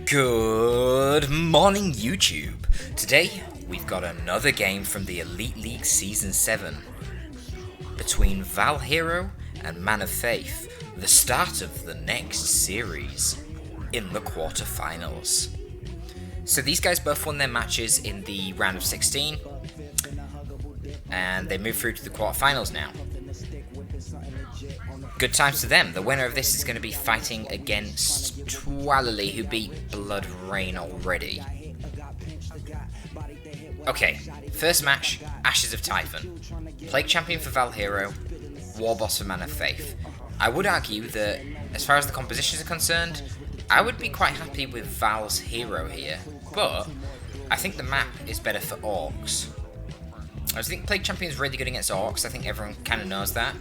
Good morning, YouTube. Today, we've got another game from the Elite League Season 7 between Val Hero and Man of Faith, the start of the next series in the quarterfinals. So these guys both won their matches in the round of 16, and they move through to the quarterfinals now. Good times to them. The winner of this is going to be fighting against Twalali, who beat Blood Rain already. Okay, first match, Ashes of Typhon. Plague Champion for Val Hero, War Boss for Man of Faith. I would argue that, as far as the compositions are concerned, I would be quite happy with Val's Hero here, but I think the map is better for Orcs. I think Plague Champion is really good against Orcs. I think everyone kind of knows that.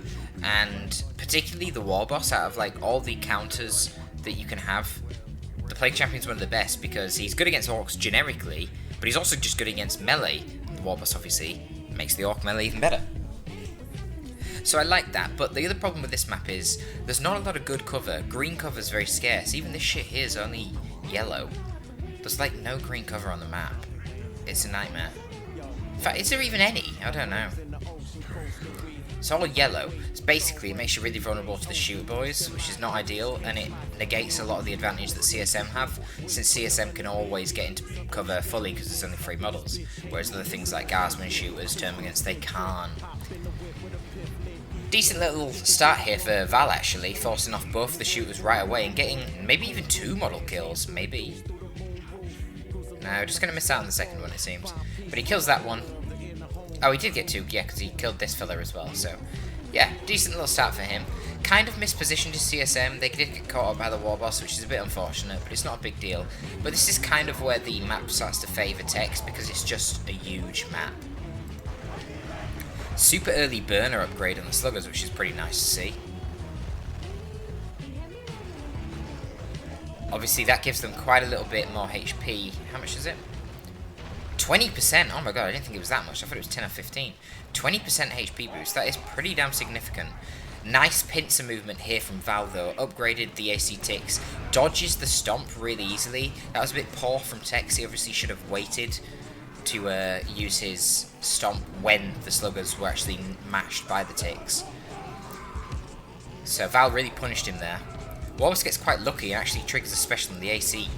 And particularly the War Boss, out of like all the counters that you can have, the Plague Champion is one of the best because he's good against Orcs generically, but he's also just good against melee. The War Boss obviously makes the Orc melee even better. So I like that, but the other problem with this map is there's not a lot of good cover. Green cover is very scarce. Even this shit here is only yellow. There's like no green cover on the map. It's a nightmare. In fact, is there even any? I don't know. It's all yellow. It's basically, it makes you really vulnerable to the shooter boys, which is not ideal, and it negates a lot of the advantage that CSM have, since CSM can always get into cover fully because there's only 3 models, whereas other things like Guardsmen, shooters, Termagants, they can't. Decent little start here for Val actually, forcing off both the shooters right away and getting maybe even 2 model kills, maybe. No, just going to miss out on the second one it seems. But he kills that one. Oh, he did get 2, yeah, because he killed this fella as well, so... yeah, decent little start for him. Kind of mispositioned his CSM, they did get caught up by the War Boss, which is a bit unfortunate, but it's not a big deal. But this is kind of where the map starts to favour Tex, because it's just a huge map. Super early burner upgrade on the Sluggers, which is pretty nice to see. Obviously that gives them quite a little bit more HP. How much is it? 20%! Oh my god, I didn't think it was that much. I thought it was 10 or 15. 20% HP boost. That is pretty damn significant. Nice pincer movement here from Val though. Upgraded the AC ticks. Dodges the stomp really easily. That was a bit poor from Tex. He obviously should have waited to use his stomp when the Sluggers were actually mashed by the ticks. So Val really punished him there. Warboss gets quite lucky and actually triggers a special in the AC.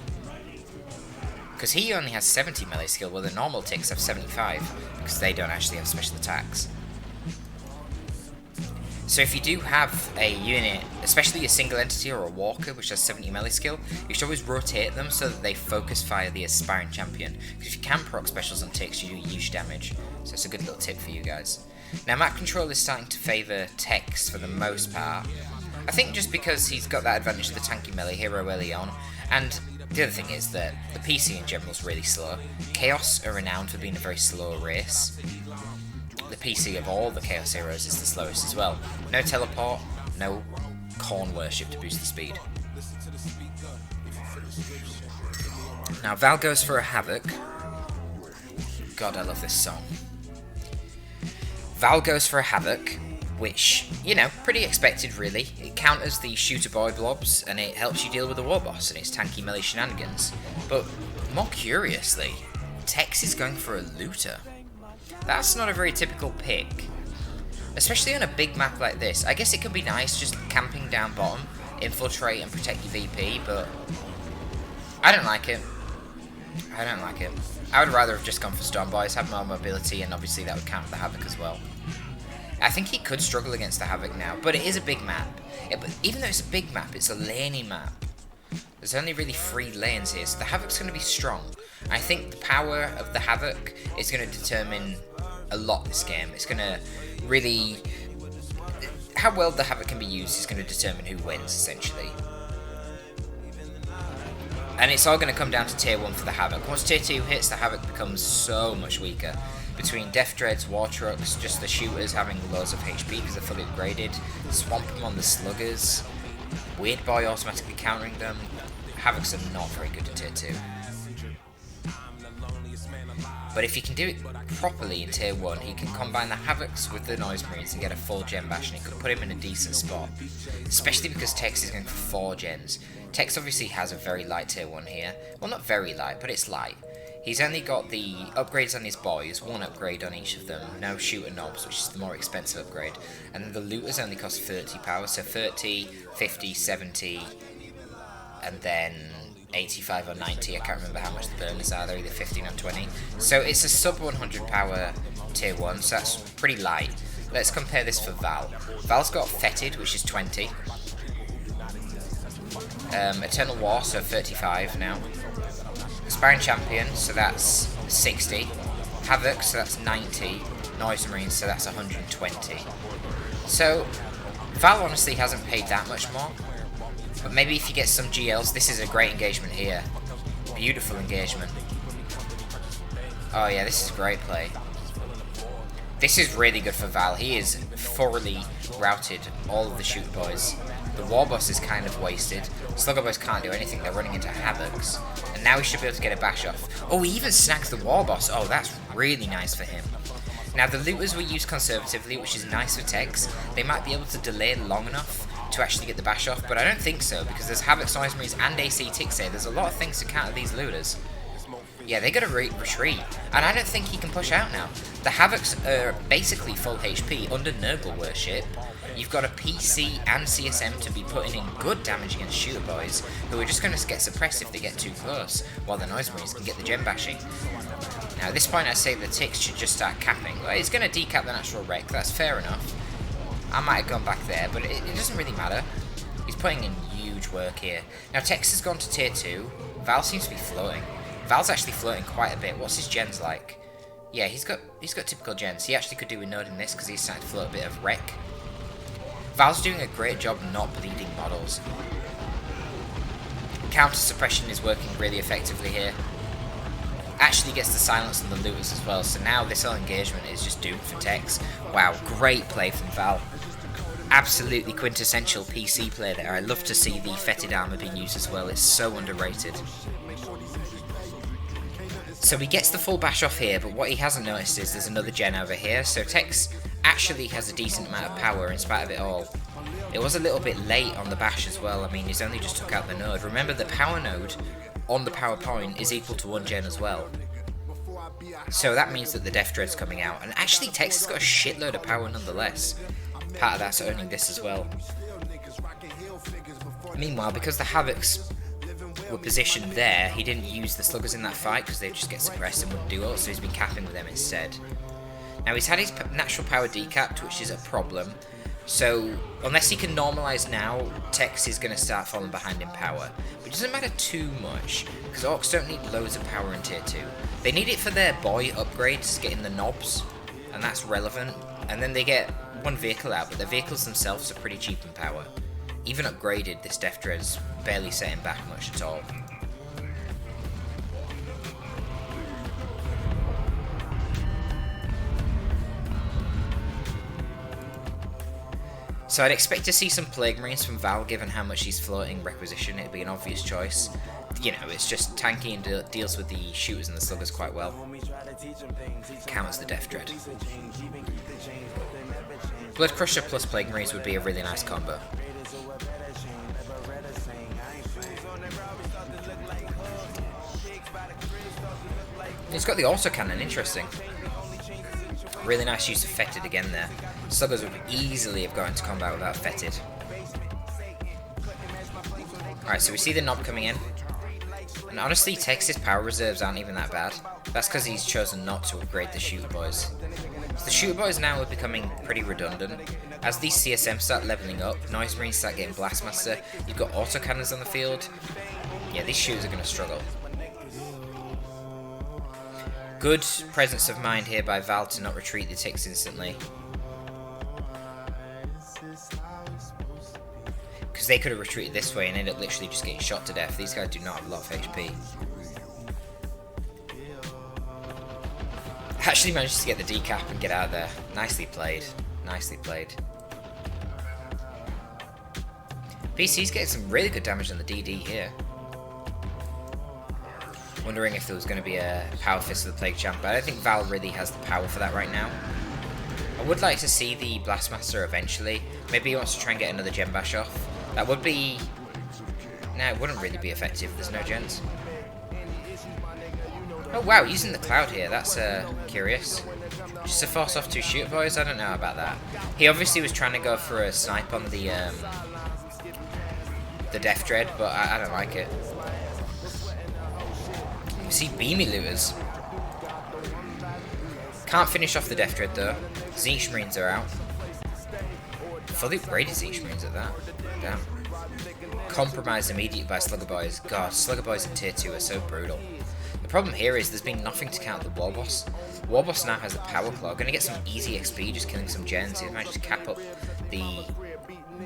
Because he only has 70 melee skill, while the normal ticks have 75, because they don't actually have special attacks. So if you do have a unit, especially a single entity or a walker, which has 70 melee skill, you should always rotate them so that they focus fire the aspiring champion. Because if you can proc specials on ticks, you do huge damage. So it's a good little tip for you guys. Now map control is starting to favour Tex for the most part. I think just because he's got that advantage of the tanky melee hero early on, and the other thing is that the PC in general is really slow. Chaos are renowned for being a very slow race. The PC of all the Chaos heroes is the slowest as well. No teleport, no corn worship to boost the speed. Now Val goes for a Havoc. God, I love this song. Val goes for a Havoc, which, you know, pretty expected really. It counters the shooter boy blobs, and it helps you deal with the War Boss and its tanky melee shenanigans. But, more curiously, Tex is going for a looter. That's not a very typical pick. Especially on a big map like this. I guess it can be nice just camping down bottom, infiltrate and protect your VP, but I don't like it. I don't like it. I would rather have just gone for Storm Boys, have more mobility, and obviously that would count the Havoc as well. I think he could struggle against the Havoc now, but it is a big map. But even though it's a big map, it's a laney map. There's only really 3 lanes here, so the Havoc's going to be strong. I think the power of the Havoc is going to determine a lot this game. It's going to really... how well the Havoc can be used is going to determine who wins, essentially. And it's all going to come down to Tier 1 for the Havoc. Once Tier 2 hits, the Havoc becomes so much weaker. Between Death Dreads, War Trucks, just the shooters having loads of HP because they're fully upgraded, Swamp them on the Sluggers, Weird Boy automatically countering them, Havocs are not very good in Tier 2. But if he can do it properly in tier 1, he can combine the Havocs with the Noise Marines and get a full gen bash, and it could put him in a decent spot. Especially because Tex is going for 4 gens. Tex obviously has a very light tier 1 here. Well, not very light, but it's light. He's only got the upgrades on his boys, 1 upgrade on each of them, no shooter knobs, which is the more expensive upgrade, and then the looters only cost 30 power, so 30, 50, 70, and then 85 or 90, I can't remember how much the burners are, they're either 15 or 20. So it's a sub 100 power tier 1, so that's pretty light. Let's compare this for Val. Val's got Fetid, which is 20. Eternal War, so 35 now. Aspiring Champion, so that's 60. Havoc, so that's 90. Noise Marines, so that's 120. So, Val honestly hasn't paid that much more. But maybe if you get some GLs, this is a great engagement here. Beautiful engagement. Oh yeah, this is great play. This is really good for Val. He is thoroughly routed all of the shooter boys. The war boss is kind of wasted. Slugger boys can't do anything, they're running into Havocs. And now he should be able to get a bash off. Oh, he even snags the war boss. Oh, that's really nice for him. Now the looters were used conservatively, which is nice for Tex. They might be able to delay long enough to actually get the bash off, but I don't think so, because there's Havoc, Noise Marines, and AC Tixay. There's a lot of things to counter these looters. Yeah, they gotta retreat, and I don't think he can push out now. The Havocs are basically full HP under Nurgle Worship. You've got a PC and CSM to be putting in good damage against shooter boys, who are just going to get suppressed if they get too close, while the Noise Marines can get the gem bashing. Now at this point I say the Tix should just start capping. Well, he's going to decap the natural wreck, that's fair enough. I might have gone back there, but it doesn't really matter. He's putting in huge work here. Now Tex has gone to tier 2. Val seems to be floating. Val's actually floating quite a bit. What's his gens like? Yeah, he's got typical gens. He actually could do with noding this because he's starting to float a bit of wreck. Val's doing a great job not bleeding models. Counter suppression is working really effectively here. Actually gets the silence on the looters as well, so now this whole engagement is just doomed for Tex. Wow, great play from Val. Absolutely quintessential PC play there. I love to see the Fetid armor being used as well, it's so underrated. So he gets the full bash off here, but what he hasn't noticed is there's another gen over here, so Tex actually has a decent amount of power in spite of it all. It was a little bit late on the bash as well. I mean, he's only just took out the node. Remember, the power node on the power point is equal to 1 gen as well. So that means that the Death Dread's coming out. And actually, Tex has got a shitload of power nonetheless. Part of that's owning this as well. Meanwhile, because the Havocs were positioned there, he didn't use the Sluggers in that fight because they'd just get suppressed and wouldn't do ult, so he's been capping with them instead. Now he's had his natural power decapped, which is a problem. So unless he can normalise now, Tex is going to start falling behind in power. But it doesn't matter too much, because Orcs don't need loads of power in tier 2. They need it for their boy upgrades, getting the knobs, and that's relevant. And then they get one vehicle out, but the vehicles themselves are pretty cheap in power. Even upgraded, this Death Dread's barely setting back much at all. So I'd expect to see some Plague Marines from Val, given how much he's floating requisition. It'd be an obvious choice. You know, it's just tanky and deals with the shooters and the sluggers quite well. Counters the Death Dread. Blood Crusher plus Plague Marines would be a really nice combo. He's got the autocannon, interesting. Really nice use of Fetid again there. Sluggers would easily have gone into combat without Fetid. Alright, so we see the knob coming in. And honestly, Tex's power reserves aren't even that bad. That's because he's chosen not to upgrade the shooter boys. So the shooter boys now are becoming pretty redundant. As these CSM start leveling up, Noise Marines start getting Blastmaster, you've got autocannons on the field. Yeah, these shooters are going to struggle. Good presence of mind here by Val to not retreat the ticks instantly. Because they could have retreated this way and ended up literally just getting shot to death. These guys do not have a lot of HP. Actually managed to get the decap and get out of there. Nicely played. Nicely played. PC's getting some really good damage on the DD here. Wondering if there was going to be a power fist of the Plague Champ, but I don't think Val really has the power for that right now. I would like to see the Blastmaster eventually. Maybe he wants to try and get another Gem Bash off. That would be... No, it wouldn't really be effective. There's no gens. Oh wow, using the Cloud here. That's curious. Just to force off 2 Shooter Boys? I don't know about that. He obviously was trying to go for a snipe on the Death Dread, but I don't like it. You see Beamy Looters. Can't finish off the Death Dread though. Zinch Marines are out. Fully upgraded Zinch Marines at that. Damn. Compromised immediately by Slugger Boys. God, Slugger Boys in tier 2 are so brutal. The problem here is there's been nothing to counter the War Boss. War Boss now has the Power Claw. Gonna get some easy XP just killing some gens. He's managed to cap up the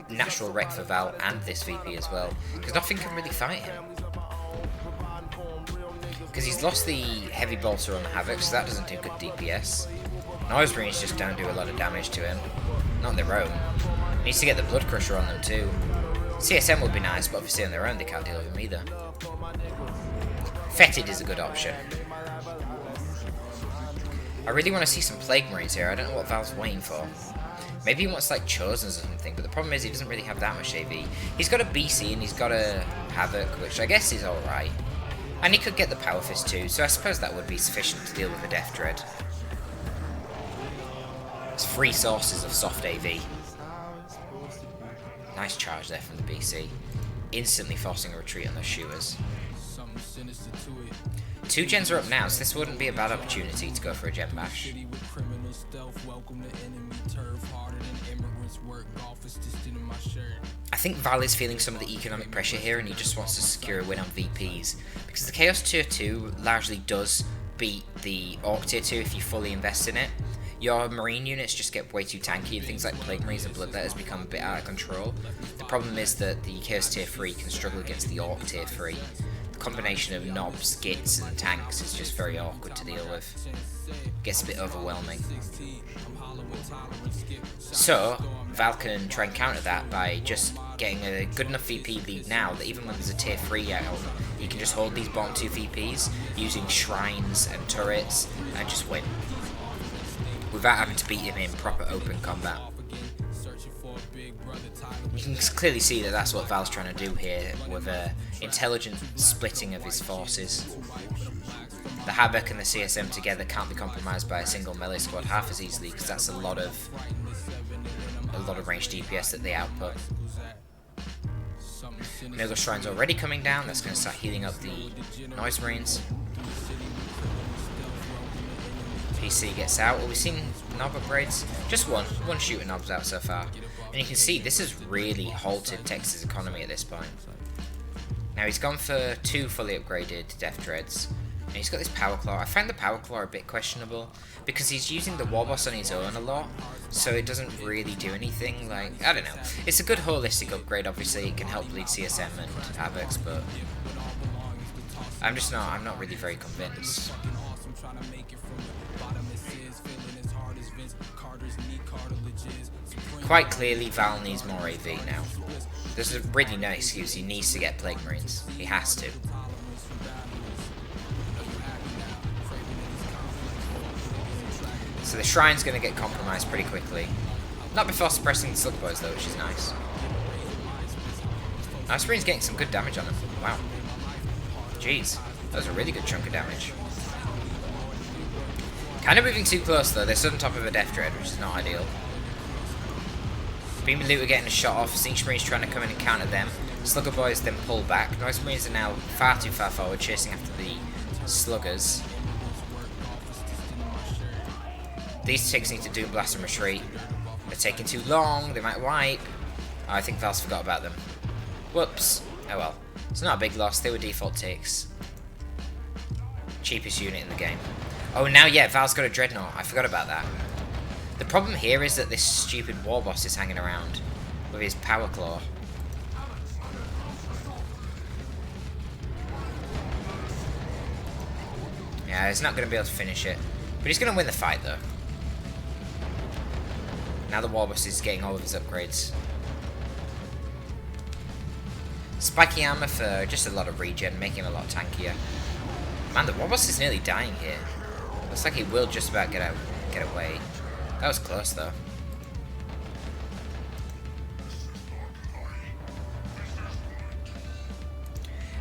natural wreck for Val and this VP as well. Because nothing can really fight him. Because he's lost the Heavy Bolter on the Havoc, so that doesn't do good DPS. Noise Marines just don't do a lot of damage to him. Not on their own. He needs to get the Blood Crusher on them too. CSM would be nice, but obviously on their own they can't deal with him either. Fetid is a good option. I really want to see some Plague Marines here. I don't know what Val's waiting for. Maybe he wants like Chosen or something, but the problem is he doesn't really have that much AV. He's got a BC and he's got a Havoc, which I guess is alright. And he could get the Power Fist too, so I suppose that would be sufficient to deal with the Death Dread. It's 3 sources of soft AV. Nice charge there from the BC. Instantly forcing a retreat on those shooters. 2 gens are up now, so this wouldn't be a bad opportunity to go for a Gem Bash. I think Val is feeling some of the economic pressure here and he just wants to secure a win on VPs. Because the Chaos Tier 2 largely does beat the Orc Tier 2 if you fully invest in it. Your Marine units just get way too tanky and things like Plague Marines and Bloodletters become a bit out of control. The problem is that the Chaos Tier 3 can struggle against the Orc Tier 3. The combination of knobs, gits and tanks is just very awkward to deal with. Gets a bit overwhelming. So, Val can try and counter that by just getting a good enough VP lead now that even when there's a tier 3 out, he can just hold these bottom 2 VPs using shrines and turrets and just win. Without having to beat him in proper open combat. You can clearly see that that's what Val's trying to do here with a intelligent splitting of his forces. The Havoc and the CSM together can't be compromised by a single melee squad half as easily because that's a lot of ranged DPS that they output. Noggle Shrine's already coming down, that's going to start healing up the Noise Marines. PC gets out. Well, we've seen knob upgrades. Just one shooter knob's out so far. And you can see this has really halted Texas' economy at this point. Now he's gone for 2 fully upgraded Death Dreads. And he's got this Power Claw. I find the Power Claw a bit questionable because he's using the War Boss on his own a lot. So it doesn't really do anything. Like, I don't know. It's a good holistic upgrade, obviously. It can help lead CSM and Havocs, but I'm not really very convinced. Quite clearly, Val needs more AV now. There's really no excuse. He needs to get Plague Marines. He has to. So the Shrine's going to get compromised pretty quickly. Not before suppressing the Slug Boys though, which is nice. Nice Marine's getting some good damage on him. Wow. Jeez. That was a really good chunk of damage. Kind of moving too close though. They're stood on top of a Death Dread, which is not ideal. Beam and Looter getting a shot off. Zinch Marines trying to come in and counter them. Slugger Boys then pull back. Noise Marines are now far too far forward, chasing after the Sluggers. These ticks need to do blast and retreat. They're taking too long. They might wipe. Oh, I think Val's forgot about them. Whoops. Oh well. It's not a big loss. They were default ticks. Cheapest unit in the game. Oh, now yeah, Val's got a Dreadnought. I forgot about that. The problem here is that this stupid War Boss is hanging around with his Power Claw. Yeah, he's not going to be able to finish it. But he's going to win the fight though. Now the War Boss is getting all of his upgrades. Spiky armor for just a lot of regen, making him a lot tankier. Man, the Warboss is nearly dying here. Looks like he will just about get away. That was close though.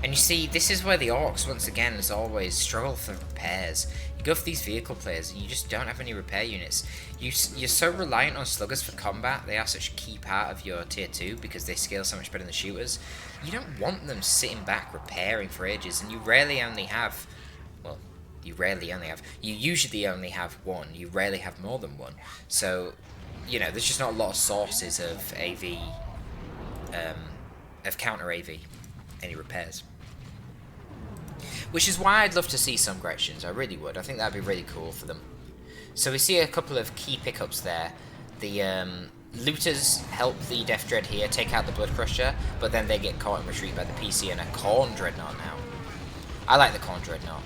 And you see, this is where the Orcs, once again, as always, struggle for repairs. You go for these vehicle players, and you just don't have any repair units. You're so reliant on sluggers for combat. They are such a key part of your tier 2 because they scale so much better than the shooters. You don't want them sitting back repairing for ages, and you rarely only have... Well, you usually only have one. You rarely have more than one. So, you know, there's just not a lot of sources of AV... of counter AV. Any repairs. Which is why I'd love to see some Gretchens, I really would. I think that'd be really cool for them. So we see a couple of key pickups there. The Looters help the Death Dread here take out the Blood Crusher, but then they get caught in retreat by the PC and a Khorne Dreadnought now. I like the Khorne Dreadnought.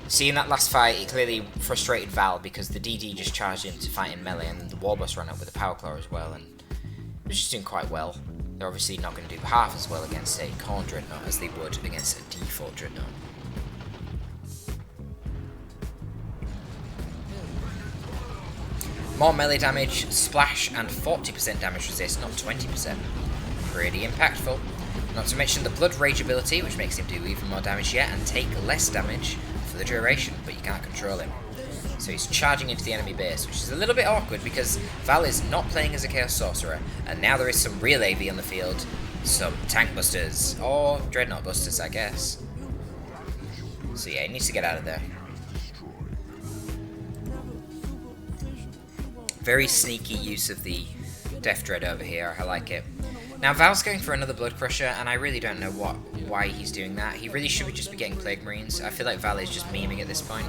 See, in that last fight, it clearly frustrated Val because the DD just charged him to fight in melee, and the Warboss ran up with a Power Claw as well, and it was just doing quite well. They're obviously not going to do half as well against a Khorne Dreadnought as they would against a D4 Dreadnought. More melee damage, splash, and 40% damage resist, not 20%. Pretty impactful. Not to mention the Blood Rage ability, which makes him do even more damage yet, and take less damage for the duration, but you can't control him. So he's charging into the enemy base, which is a little bit awkward because Val is not playing as a Chaos Sorcerer, and now there is some real AV on the field, some Tank Busters, or Dreadnought Busters, I guess. So yeah, he needs to get out of there. Very sneaky use of the Death Dread over here, I like it. Now Val's going for another Blood Crusher, and I really don't know why he's doing that. He really should just be getting Plague Marines. I feel like Val is just memeing at this point.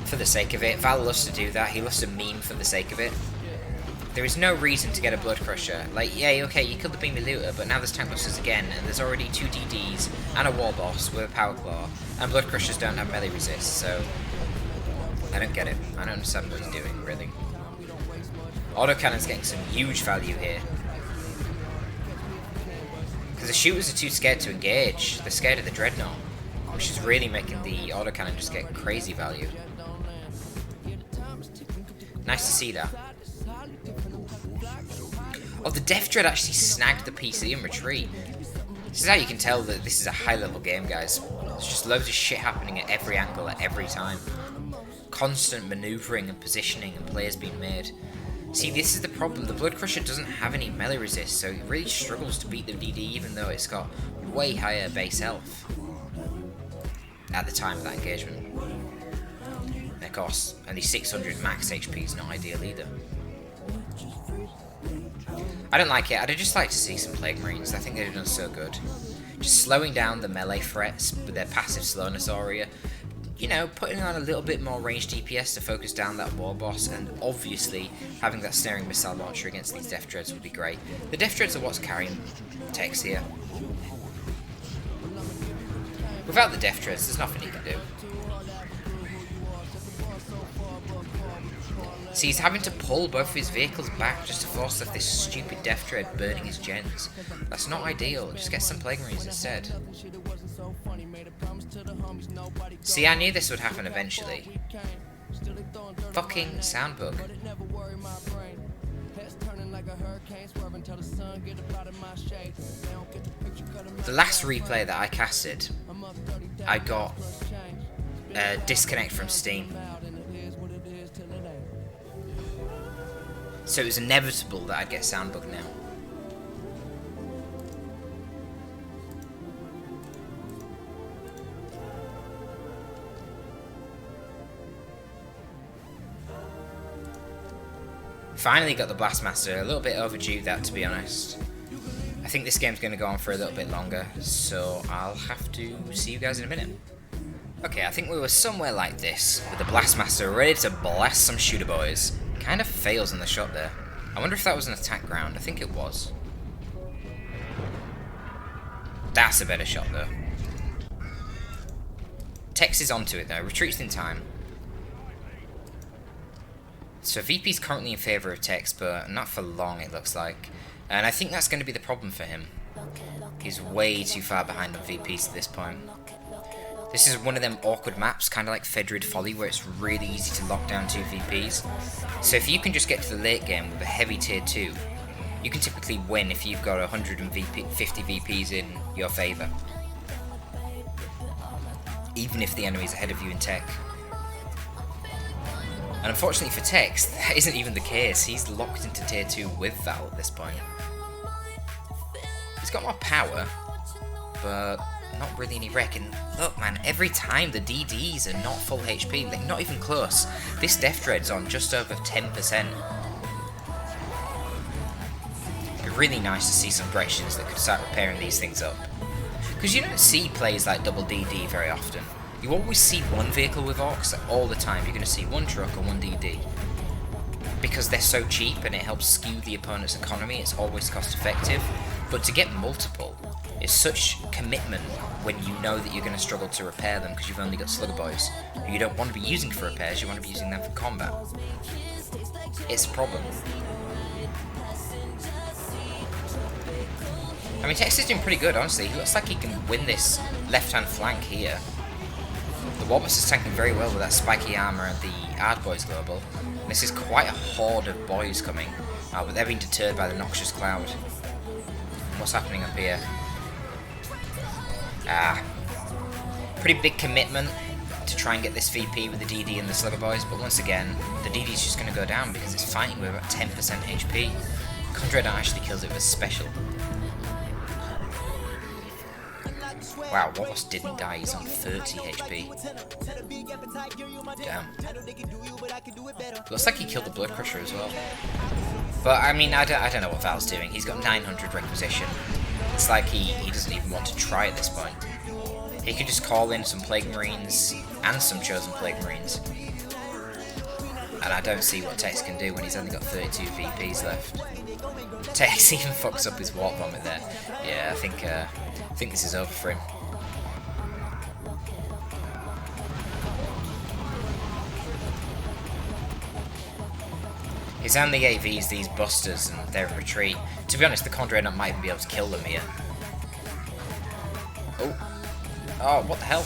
For the sake of it. Val loves to do that. He loves to meme for the sake of it. There is no reason to get a Blood Crusher. Like, yeah, okay, you killed the Beamy Looter, but now there's Tank Busters again, and there's already 2 DDs and a Warboss with a Power Claw, and Blood Crushers don't have melee resist, so... I don't get it. I don't understand what he's doing, really. Autocannon's getting some huge value here. Because the shooters are too scared to engage. They're scared of the Dreadnought, which is really making the autocannon just get crazy value. Nice to see that. Oh, the Death Dread actually snagged the PC in retreat. This is how you can tell that this is a high-level game, guys. There's just loads of shit happening at every angle at every time. Constant maneuvering and positioning and players being made. See, this is the problem. The Blood Crusher doesn't have any melee resist, so it really struggles to beat the DD even though it's got way higher base health at the time of that engagement. And of course, only 600 max HP is not ideal either. I don't like it. I'd just like to see some Plague Marines. I think they've done so good. Just slowing down the melee threats with their passive slowness aura. You know, putting on a little bit more ranged DPS to focus down that Warboss, and obviously having that snaring missile launcher against these Death Dreads would be great. The Death Dreads are what's carrying Tex here. Without the Death Dreads, there's nothing he can do. See, he's having to pull both of his vehicles back just to force off this stupid Death Dread burning his gens. That's not ideal. Just get some Plague Marines instead. See, I knew this would happen eventually. Fucking sound bug. The last replay that I casted, I got a disconnect from Steam. So it was inevitable that I'd get sound bug now. Finally got the Blastmaster, a little bit overdue that, to be honest. I think this game's going to go on for a little bit longer, so I'll have to see you guys in a minute. Okay, I think we were somewhere like this, with the Blastmaster ready to blast some shooter boys. Kind of fails in the shot there. I wonder if that was an attack ground. I think it was. That's a better shot though. Tex is onto it though, retreats in time. So VP's currently in favour of Tex, but not for long it looks like. And I think that's going to be the problem for him. He's way too far behind on VPs at this point. This is one of them awkward maps, kind of like Fedrid Folly, where it's really easy to lock down 2 VPs. So if you can just get to the late game with a heavy tier 2, you can typically win if you've got 150 VPs in your favour. Even if the enemy's ahead of you in tech. And unfortunately for Tex, that isn't even the case. He's locked into tier 2 with Val at this point. He's got more power, but not really any wreck. And look man, every time the DDs are not full HP, like not even close. This Death Dread's on just over 10%. It'd be really nice to see some Bretians that could start repairing these things up. Because you don't see plays like double DD very often. You always see one vehicle with Orcs all the time. You're going to see one truck or one DD. Because they're so cheap and it helps skew the opponent's economy, it's always cost effective. But to get multiple is such commitment when you know that you're going to struggle to repair them because you've only got Slugger Boys, who you don't want to be using for repairs, you want to be using them for combat. It's a problem. I mean, Tex is doing pretty good, honestly. He looks like he can win this left-hand flank here. The Warboss is tanking very well with that spiky armour and the Ard Boys Global. And this is quite a horde of boys coming, but they're being deterred by the Noxious Cloud. What's happening up here? Pretty big commitment to try and get this VP with the DD and the Slugger Boys, but once again, the DD is just going to go down because it's fighting with about 10% HP. Condred actually kills it with a special. Wow, Warboss didn't die, he's on 30 HP. Damn. Looks like he killed the Blood Crusher as well. But, I mean, I don't know what Val's doing. He's got 900 Requisition. It's like he doesn't even want to try at this point. He could just call in some Plague Marines and some Chosen Plague Marines. And I don't see what Tex can do when he's only got 32 VPs left. Tex even fucks up his Warp Vomit there. Yeah, I think this is over for him. He's only AVs these busters and they're in retreat. To be honest, the Condred might even be able to kill them here. Oh, what the hell?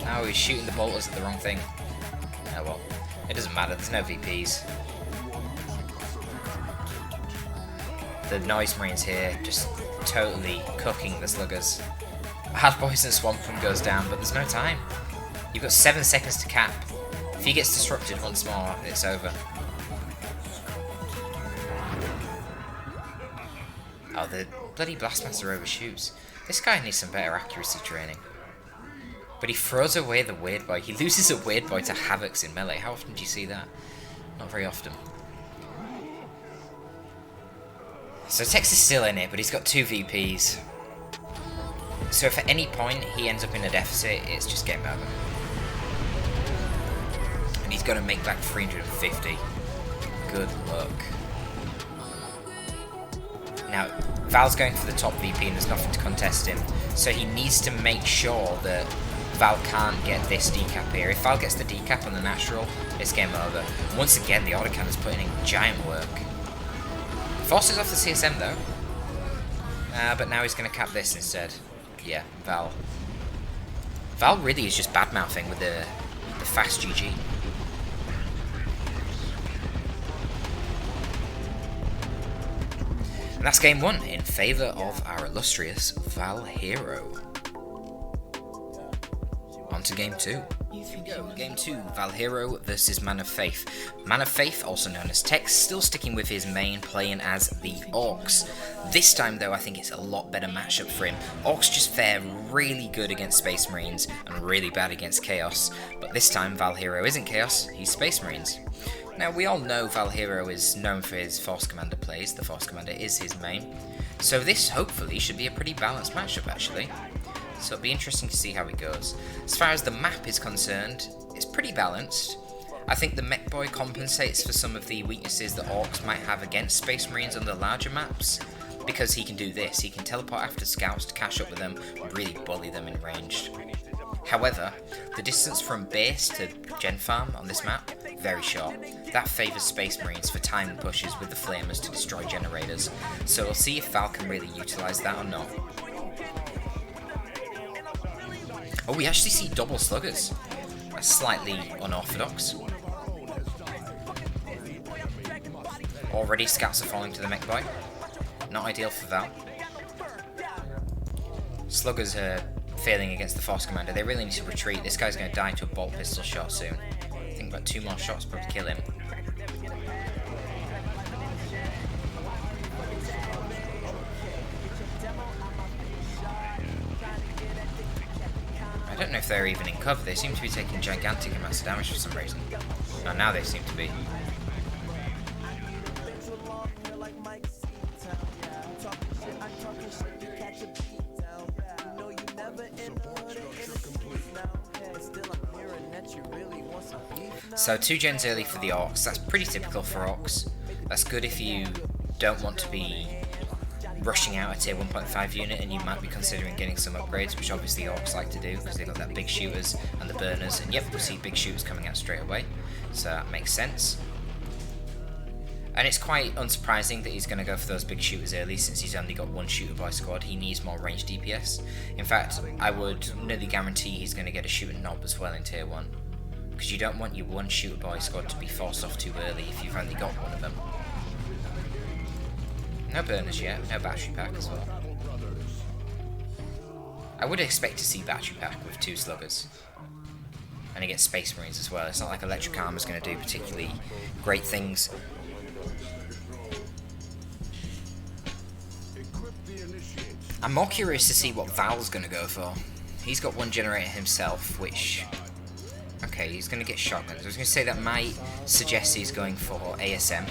Oh, he's shooting the bolters at the wrong thing. Oh well, it doesn't matter, there's no VPs. The Noise Marines here, just totally cooking the Sluggers. Hard Poison Swampum goes down, but there's no time. You've got 7 seconds to cap. If he gets disrupted once more, it's over. Oh, the bloody Blastmaster overshoots. This guy needs some better accuracy training. But he throws away the Weird Boy. He loses a Weird Boy to Havocs in melee. How often do you see that? Not very often. So Tex is still in it, but he's got 2 VPs. So if at any point he ends up in a deficit, it's just game over. And he's got to make back 350. Good luck. Now, Val's going for the top VP and there's nothing to contest him, so he needs to make sure that Val can't get this decap here. If Val gets the decap on the natural, it's game over. Once again, the Autocannon is putting in giant work. Forces off the CSM though, but now he's going to cap this instead. Yeah, Val. Val really is just bad-mouthing with the fast GG. And that's game 1 in favour of our illustrious Val hero. On to game 2. Here we go, game 2, Val hero versus Man of Faith. Man of Faith, also known as Tex, still sticking with his main, playing as the Orcs. This time though, I think it's a lot better matchup for him. Orcs just fare really good against Space Marines and really bad against Chaos, but this time Val hero isn't Chaos, he's Space Marines. Now, we all know Val hero is known for his Force Commander plays. The Force Commander is his main. So this, hopefully, should be a pretty balanced matchup, actually. So it'll be interesting to see how it goes. As far as the map is concerned, it's pretty balanced. I think the Mech Boy compensates for some of the weaknesses that Orcs might have against Space Marines on the larger maps, because he can do this. He can teleport after scouts to cash up with them and really bully them in ranged. However, the distance from base to Gen Farm on this map, very short. That favours Space Marines for timing pushes with the Flamers to destroy generators, so we'll see if Val can really utilise that or not. Oh, we actually see double sluggers. That's slightly unorthodox. Already scouts are falling to the mech boy. Not ideal for Val. Sluggers are failing against the Force Commander. They really need to retreat. This guy's going to die to a bolt pistol shot soon. I think about 2 more shots probably kill him. I don't know if they're even in cover. They seem to be taking gigantic amounts of damage for some reason. Oh, now they seem to be. So 2 gens early for the Orcs. That's pretty typical for Orcs. That's good if you don't want to be rushing out a tier 1.5 unit and you might be considering getting some upgrades, which obviously Orcs like to do because they've got that big shooters and the burners, and yep, we see big shooters coming out straight away, so that makes sense. And it's quite unsurprising that he's going to go for those big shooters early since he's only got 1 shooter by squad. He needs more range DPS. In fact, I would nearly guarantee he's going to get a shooter knob as well in tier 1. Because you don't want your 1 shooter by squad to be forced off too early if you've only got 1 of them. No burners yet, no battery pack as well. I would expect to see battery pack with 2 sluggers. And he gets Space Marines as well. It's not like Electric Armor's going to do particularly great things. I'm more curious to see what Val's going to go for. He's got 1 generator himself, which... Okay, he's going to get shotguns. I was going to say that might suggest he's going for ASM.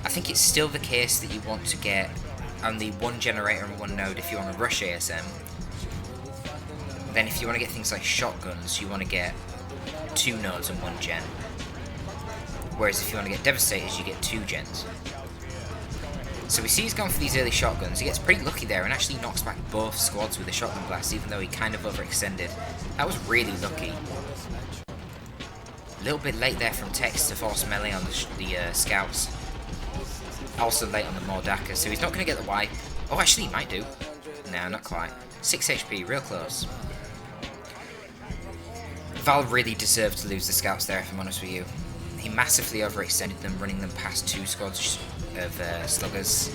I think it's still the case that you want to get only 1 generator and 1 node if you want to rush ASM. Then if you want to get things like shotguns, you want to get 2 nodes and 1 gen. Whereas if you want to get Devastators, you get 2 gens. So we see he's gone for these early shotguns. He gets pretty lucky there and actually knocks back both squads with a shotgun blast, even though he kind of overextended. That was really lucky. A little bit late there from Tex to force melee on the scouts. Also late on the Mordaka, so he's not going to get the wipe. Oh, actually he might do. No, not quite. 6 HP, real close. Val really deserved to lose the scouts there, if I'm honest with you. He massively overextended them, running them past 2 squads of sluggers.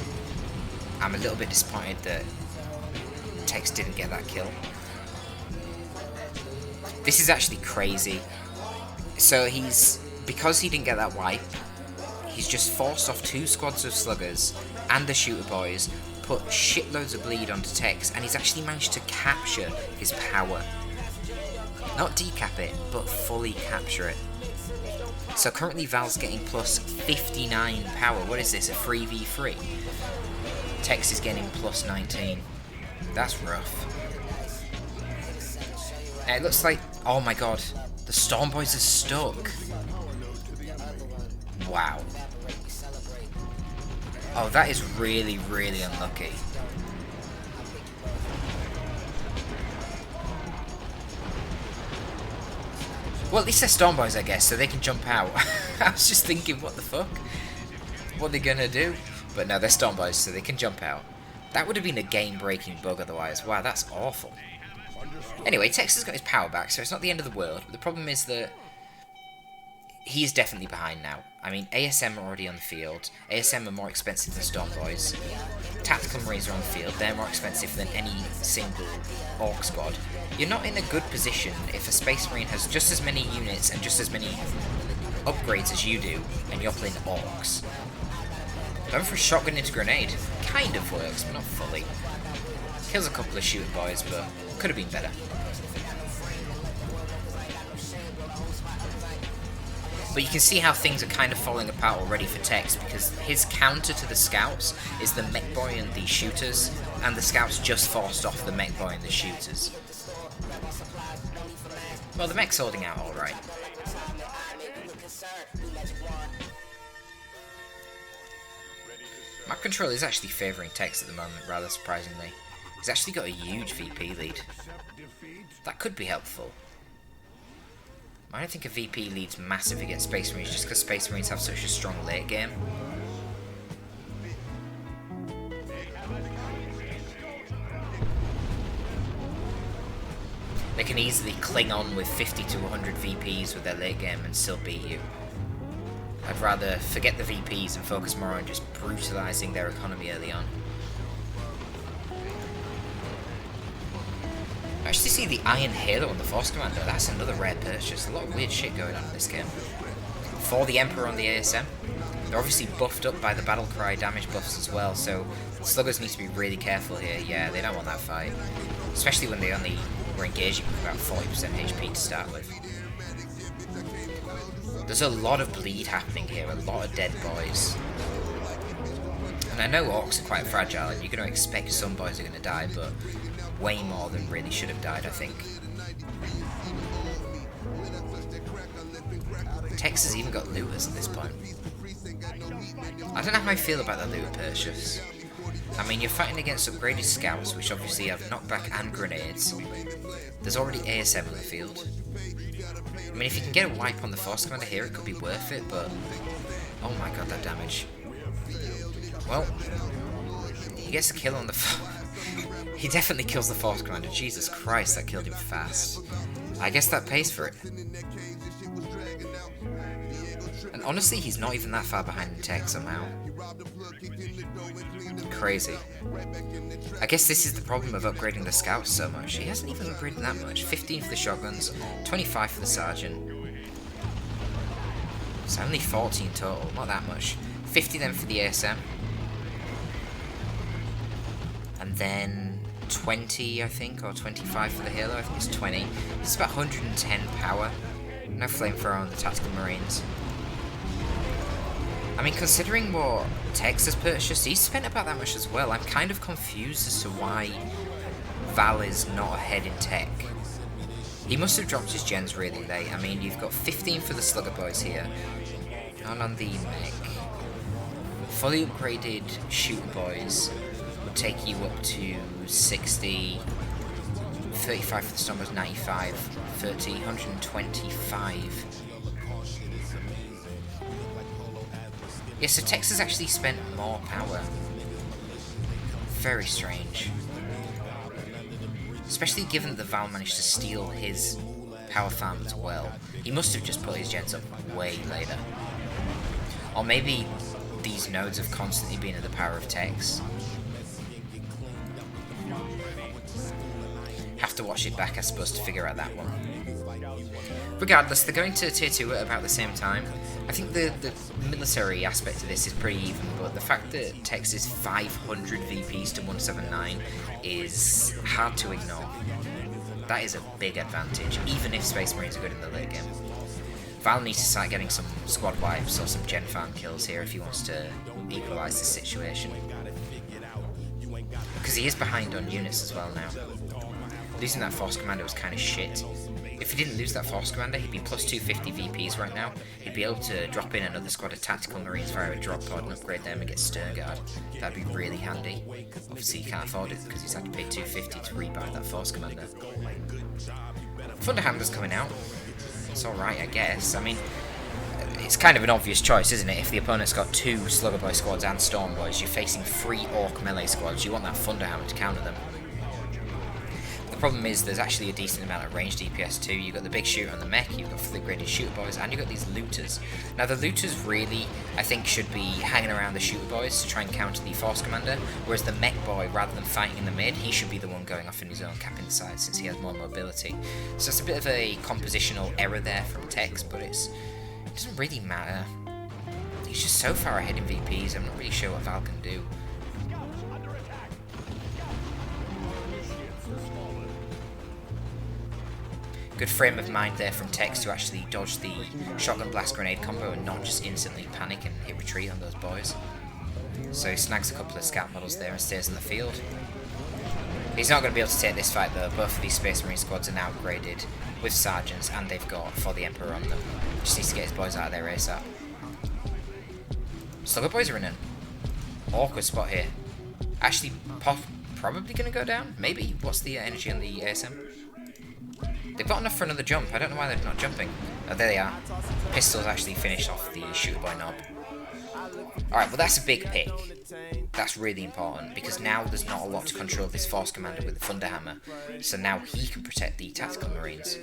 I'm a little bit disappointed that Tex didn't get that kill. This is actually crazy. So because he didn't get that wipe, he's just forced off 2 squads of sluggers and the shooter boys, put shitloads of bleed onto Tex, and he's actually managed to capture his power. Not decap it, but fully capture it. So currently Val's getting plus 59 power. What is this, a 3v3? Tex is getting plus 19. That's rough. It looks like, oh my god, the Storm Boys are stuck. Wow. Oh, that is really, really unlucky. Well, at least they're Storm Boys, I guess, so they can jump out. I was just thinking, what the fuck? What are they gonna do? But no, they're Storm Boys, so they can jump out. That would have been a game-breaking bug otherwise. Wow, that's awful. Anyway, Tex has got his power back, so it's not the end of the world. But the problem is that he's definitely behind now. I mean, ASM are already on the field. ASM are more expensive than Storm Boys. Tactical Marines are on the field. They're more expensive than any single Orc squad. You're not in a good position if a Space Marine has just as many units and just as many upgrades as you do, and you're playing Orcs. Going for a shotgun into grenade kind of works, but not fully. Kills a couple of shooter boys, but could have been better. But you can see how things are kind of falling apart already for Tex, because his counter to the scouts is the mech boy and the shooters, and the scouts just forced off the mech boy and the shooters. Well, the mech's holding out alright. Map control is actually favouring Tex at the moment, rather surprisingly. He's actually got a huge VP lead. That could be helpful. I don't think a VP leads massive against Space Marines just because Space Marines have such a strong late game. They can easily cling on with 50 to 100 VPs with their late game and still beat you. I'd rather forget the VPs and focus more on just brutalising their economy early on. I actually see the Iron Halo on the Force Commander. That's another rare purchase. A lot of weird shit going on in this game. For the Emperor on the ASM, they're obviously buffed up by the battle cry damage buffs as well, so sluggers need to be really careful here. Yeah, they don't want that fight. Especially when they only were engaging with about 40% HP to start with. There's a lot of bleed happening here, a lot of dead boys. And I know orcs are quite fragile, and you're going to expect some boys are going to die, but way more than really should have died, I think. Tex has even got looters at this point. I don't know how I feel about the looter purchase. I mean, you're fighting against upgraded scouts, which obviously have knockback and grenades. There's already ASM on the field. I mean, if you can get a wipe on the Force Commander here, it could be worth it, but... oh my god, that damage. Well, he gets a kill on the... he definitely kills the Force Commander. Jesus Christ, that killed him fast. I guess that pays for it. And honestly, he's not even that far behind in tech somehow. Crazy. I guess this is the problem of upgrading the scouts so much. He hasn't even upgraded that much. 15 for the shotguns, 25 for the sergeant. So only 40 in total, not that much. 50 then for the ASM. And then 20, I think, or 25 for the Halo. I think it's 20. It's about 110 power. No flamethrower on the Tactical Marines. I mean, considering what Tex has purchased, he's spent about that much as well. I'm kind of confused as to why Val is not ahead in tech. He must have dropped his gens really late. I mean, you've got 15 for the Slugger Boys here. And on the mech. Fully upgraded Shooter Boys would take you up to 60. 35 for the Stormers, 95. 30, 125. Yeah, so Tex has actually spent more power. Very strange. Especially given that Val managed to steal his power farm as well. He must have just put his gens up way later. Or maybe these nodes have constantly been at the power of Tex. Have to watch it back, I suppose, to figure out that one. Regardless, they're going to tier 2 at about the same time. I think the military aspect of this is pretty even, but the fact that Tex is 500 VPs to 179 is hard to ignore. That is a big advantage, even if Space Marines are good in the late game. Val needs to start getting some squad wipes or some gen farm kills here if he wants to equalise the situation. Because he is behind on units as well now. Losing that Force Commander was kind of shit. If he didn't lose that Force Commander, he'd be plus 250 VPs right now. He'd be able to drop in another squad of Tactical Marines via a drop pod and upgrade them and get Stern Guard. That'd be really handy. Obviously he can't afford it because he's had to pay 250 to rebuy that Force Commander. Thunderhammer's coming out. It's alright, I guess. I mean, it's kind of an obvious choice, isn't it? If the opponent's got 2 Slugger Boy squads and Storm Boys, you're facing 3 Orc melee squads, you want that Thunderhammer to counter them. The problem is there's actually a decent amount of ranged DPS too. You've got the big shooter on the mech, you've got fully graded shooter boys, and you've got these looters. Now the looters really, I think, should be hanging around the shooter boys to try and counter the Force Commander, whereas the mech boy, rather than fighting in the mid, he should be the one going off in his own cap inside since he has more mobility. So it's a bit of a compositional error there from Tex, but it doesn't really matter. He's just so far ahead in VPs, I'm not really sure what Val can do. Good frame of mind there from Tex to actually dodge the shotgun blast grenade combo and not just instantly panic and hit retreat on those boys. So he snags a couple of scout models there and stays in the field. He's not going to be able to take this fight though. Both of these Space Marine squads are now upgraded with sergeants and they've got For the Emperor on them. Just needs to get his boys out of there ASAP. Slugger boys are in an awkward spot here. Actually, probably going to go down? Maybe. What's the energy on the ASM? They've got enough for another jump. I don't know why they're not jumping. Oh, there they are. Pistols actually finished off the shooter boy knob. Alright, well that's a big pick. That's really important, because now there's not a lot to control this Force Commander with the Thunderhammer, so now he can protect the Tactical Marines.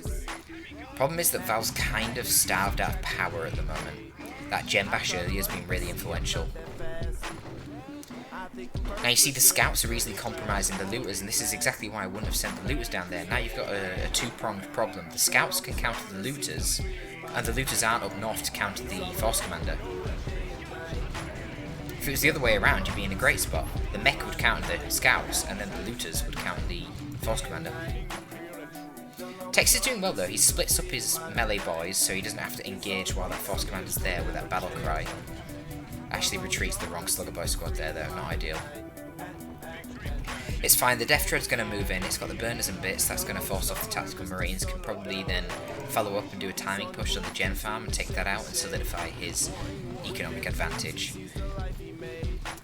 Problem is that Val's kind of starved out of power at the moment. That Gem Bash earlier has been really influential. Now you see the Scouts are easily compromising the Looters, and this is exactly why I wouldn't have sent the Looters down there. Now you've got a two-pronged problem. The Scouts can counter the Looters, and the Looters aren't up north to counter the Force Commander. If it was the other way around, you'd be in a great spot. The Mech would counter the Scouts, and then the Looters would counter the Force Commander. Tex is doing well though. He splits up his melee boys so he doesn't have to engage while that Force Commander's there with that battle cry. Actually retreats the wrong Slugger Boy squad there though, not ideal. It's fine, the Death Dread's going to move in, it's got the burners and bits, that's going to force off the Tactical Marines, can probably then follow up and do a timing push on the Gen Farm and take that out and solidify his economic advantage.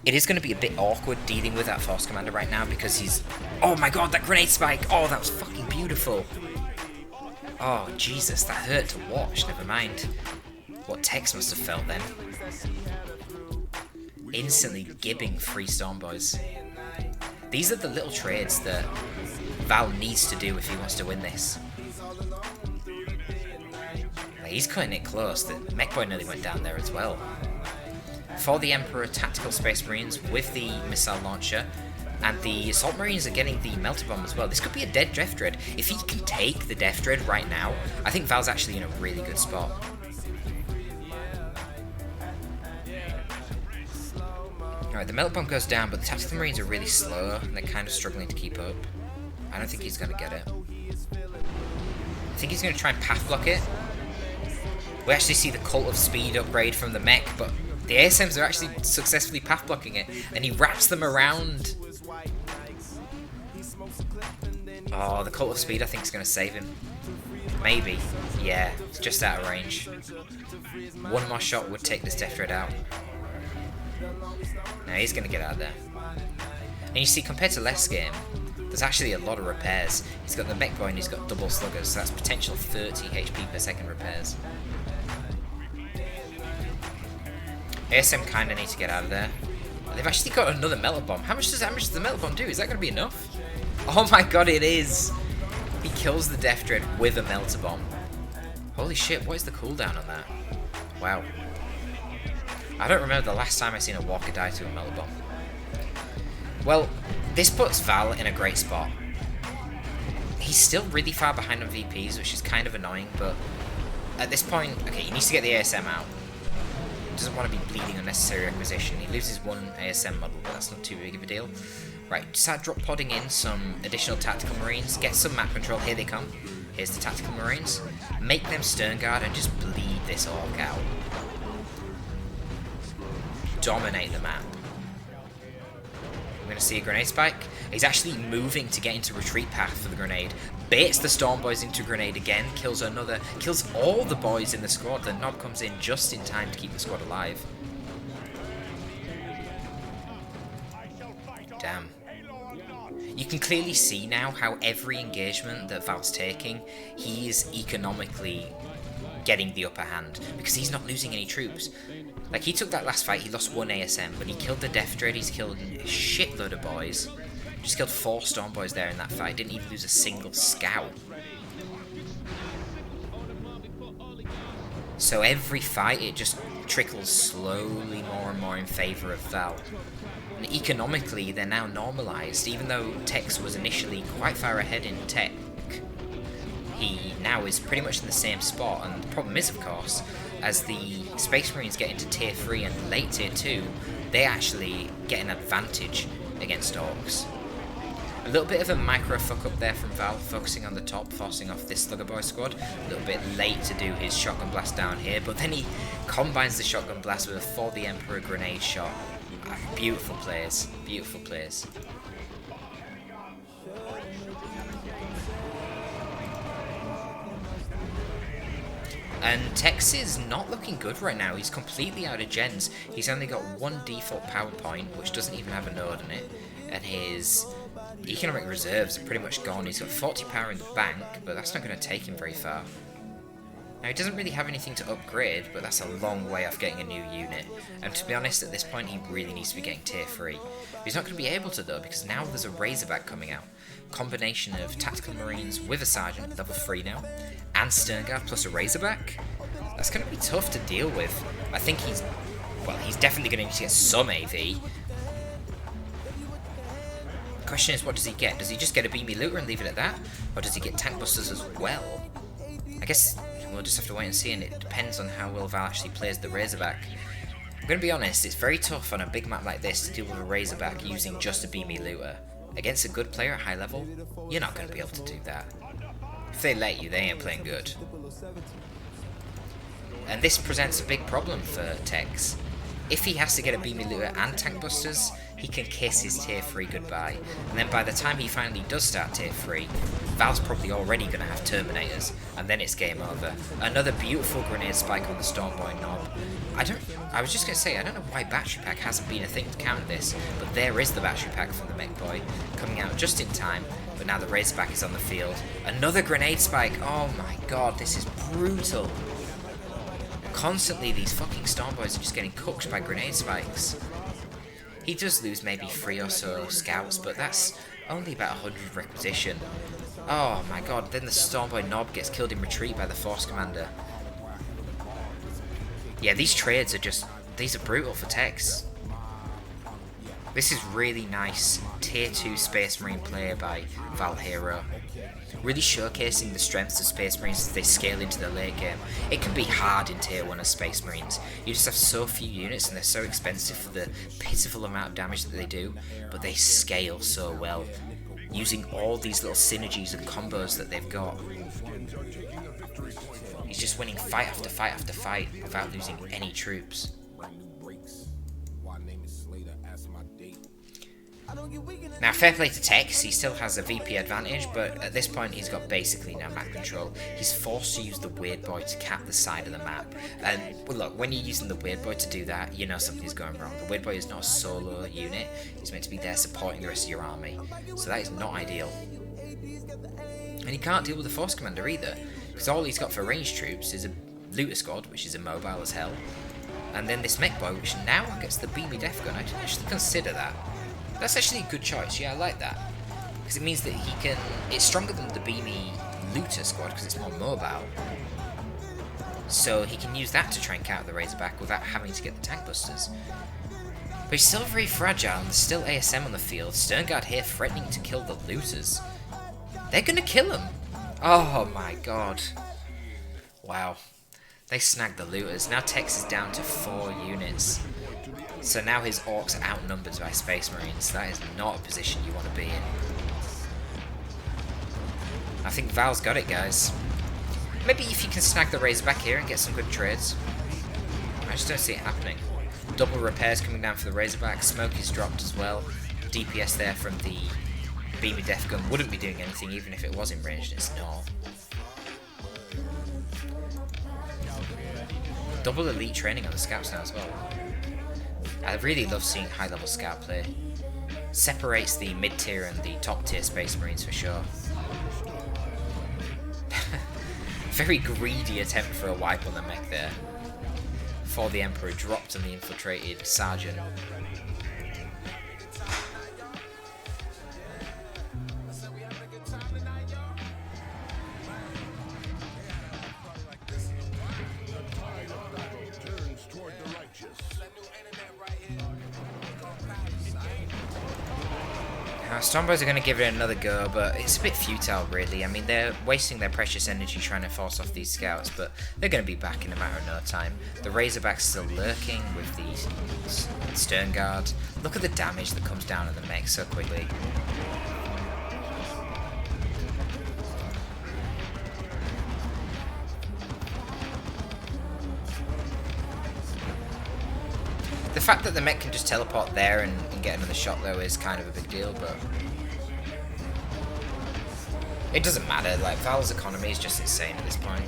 It is going to be a bit awkward dealing with that Force Commander right now because he's... Oh my god, that grenade spike! Oh, that was fucking beautiful! Oh, Jesus, that hurt to watch, never mind. What Tex must have felt then. Instantly gibbing 3 Stormboys. These are the little trades that Val needs to do if he wants to win this. He's cutting it close. The Mech Boy nearly went down there as well. For the Emperor, Tactical Space Marines with the missile launcher, and the Assault Marines are getting the Melter Bomb as well. This could be a dead Death Dread. If he can take the Death Dread right now, I think Val's actually in a really good spot. Alright, the Melter Bomb goes down, but the Tactical Marines are really slow, and they're kind of struggling to keep up. I don't think he's going to get it. I think he's going to try and path block it. We actually see the Cult of Speed upgrade from the mech, but the ASMs are actually successfully path blocking it, and he wraps them around. Oh, the Cult of Speed I think is going to save him. Maybe. Yeah, it's just out of range. One more shot would take this Death Dread out. Now he's going to get out of there. And you see, compared to last game, there's actually a lot of repairs. He's got the Mech Boy and he's got double sluggers, so that's potential 30 HP per second repairs. ASM kind of need to get out of there. They've actually got another Melter Bomb. How much does the Melter Bomb do? Is that going to be enough? Oh my god, it is! He kills the Death Dread with a Melter Bomb. Holy shit, what is the cooldown on that? Wow. I don't remember the last time I seen a Walker die to a Melter Bomb. Well, this puts Val in a great spot. He's still really far behind on VPs, which is kind of annoying, but at this point, okay, he needs to get the ASM out. Doesn't want to be bleeding unnecessary acquisition. He loses one ASM model, but that's not too big of a deal. Right, start drop podding in some additional Tactical Marines, get some map control. Here they come. Here's the Tactical Marines. Make them Stern Guard and just bleed this Orc out. Dominate the map. We're going to see a grenade spike. He's actually moving to get into retreat path for the grenade. Baits the Storm Boys into grenade again. Kills all the boys in the squad. The Knob comes in just in time to keep the squad alive. Damn. You can clearly see now how every engagement that Val's taking, he is economically getting the upper hand, because he's not losing any troops. Like, he took that last fight, he lost one ASM, but he killed the Death Dread, he's killed a shitload of boys. Just killed 4 Storm Boys there in that fight, didn't even lose a single scout. So every fight, it just trickles slowly more and more in favour of Val. And economically, they're now normalised, even though Tex was initially quite far ahead in tech. He now is pretty much in the same spot, and the problem is, of course, as the Space Marines get into Tier 3 and late Tier 2, they actually get an advantage against Orcs. A little bit of a micro fuck up there from Val, focusing on the top, forcing off this Slugger Boy squad. A little bit late to do his Shotgun Blast down here, but then he combines the Shotgun Blast with a For the Emperor grenade shot. Beautiful plays, beautiful plays. And Tex is not looking good right now. He's completely out of gens. He's only got one default power point, which doesn't even have a node in it. And his economic reserves are pretty much gone. He's got 40 power in the bank, but that's not going to take him very far. Now, he doesn't really have anything to upgrade, but that's a long way off getting a new unit. And to be honest, at this point, he really needs to be getting tier 3. He's not going to be able to, though, because now there's a Razorback coming out. Combination of Tactical Marines with a Sergeant, level 3 now, and Sternguard plus a Razorback. That's going to be tough to deal with. I think he's definitely going to need to get some AV. The question is, what does he get? Does he just get a Beamy Looter and leave it at that? Or does he get Tank Busters as well? I guess we'll just have to wait and see, and it depends on how well Val actually plays the Razorback. I'm going to be honest, it's very tough on a big map like this to deal with a Razorback using just a Beamy Looter. Against a good player at high level, you're not going to be able to do that. If they let you, they ain't playing good. And this presents a big problem for Tex. If he has to get a Beamy Looter and Tank Busters, he can kiss his tier 3 goodbye. And then by the time he finally does start tier 3, Val's probably already going to have Terminators, and then it's game over. Another beautiful grenade spike on the Stormboy knob. I was just going to say, I don't know why Battery Pack hasn't been a thing to counter this, but there is the Battery Pack from the Mech Boy, coming out just in time, but now the Razorback is on the field. Another grenade spike, oh my god, this is brutal. Constantly these fucking Stormboys are just getting cooked by grenade spikes. He does lose maybe 3 or so scouts, but that's only about 100 requisition. Oh my god, then the Stormboy knob gets killed in retreat by the Force Commander. Yeah, these trades are these are brutal for Tex. This is really nice tier 2 Space Marine play by Val Hero. Really showcasing the strengths of Space Marines as they scale into the late game. It can be hard in tier 1 as Space Marines. You just have so few units and they're so expensive for the pitiful amount of damage that they do, but they scale so well, using all these little synergies and combos that they've got. He's just winning fight after fight after fight without losing any troops. Now, fair play to Tex, he still has a VP advantage, but at this point he's got basically no map control. He's forced to use the Weird Boy to cap the side of the map. And, well, look, when you're using the Weird Boy to do that, you know something's going wrong. The Weird Boy is not a solo unit, he's meant to be there supporting the rest of your army. So that is not ideal. And he can't deal with the Force Commander either, because all he's got for ranged troops is a Looter Squad, which is immobile as hell. And then this Mech Boy, which now gets the Beamy Death Gun. I didn't actually consider that. That's actually a good choice, yeah, I like that. Because it means that he can... It's stronger than the Beamy Looter Squad because it's more mobile. So he can use that to try and counter the Razorback without having to get the Tank Busters. But he's still very fragile and there's still ASM on the field. Sternguard here threatening to kill the Looters. They're gonna kill him! Oh my god. Wow. They snagged the Looters. Now Tex is down to 4 units. So now his Orcs are outnumbered by Space Marines. That is not a position you want to be in. I think Val's got it, guys. Maybe if you can snag the Razorback here and get some good trades. I just don't see it happening. Double repairs coming down for the Razorback. Smoke is dropped as well. DPS there from the Beamy Death Gun wouldn't be doing anything even if it was in range. It's not. Double elite training on the scouts now as well. I really love seeing high-level scout play. Separates the mid-tier and the top-tier Space Marines for sure. Very greedy attempt for a wipe on the mech there. Before the Emperor dropped on the infiltrated Sergeant. Stormboys are going to give it another go, but it's a bit futile really. I mean, they're wasting their precious energy trying to force off these scouts, but they're going to be back in a matter of no time. The Razorback's still lurking with the Sternguard. Look at the damage that comes down on the mech so quickly. The fact that the mech can just teleport there and get another shot though is kind of a big deal, but it doesn't matter. Like, Val's economy is just insane at this point.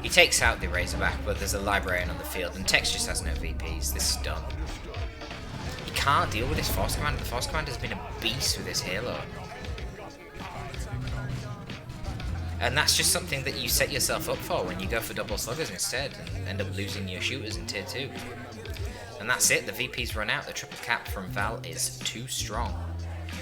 He takes out the Razorback, but there's a Librarian on the field, and Tex just has no VPs. This is done. He can't deal with his Force Commander. The Force Commander has been a beast with his Halo. And that's just something that you set yourself up for when you go for double sluggers instead and end up losing your shooters in tier 2. And that's it, the VP's run out, the triple cap from Val is too strong.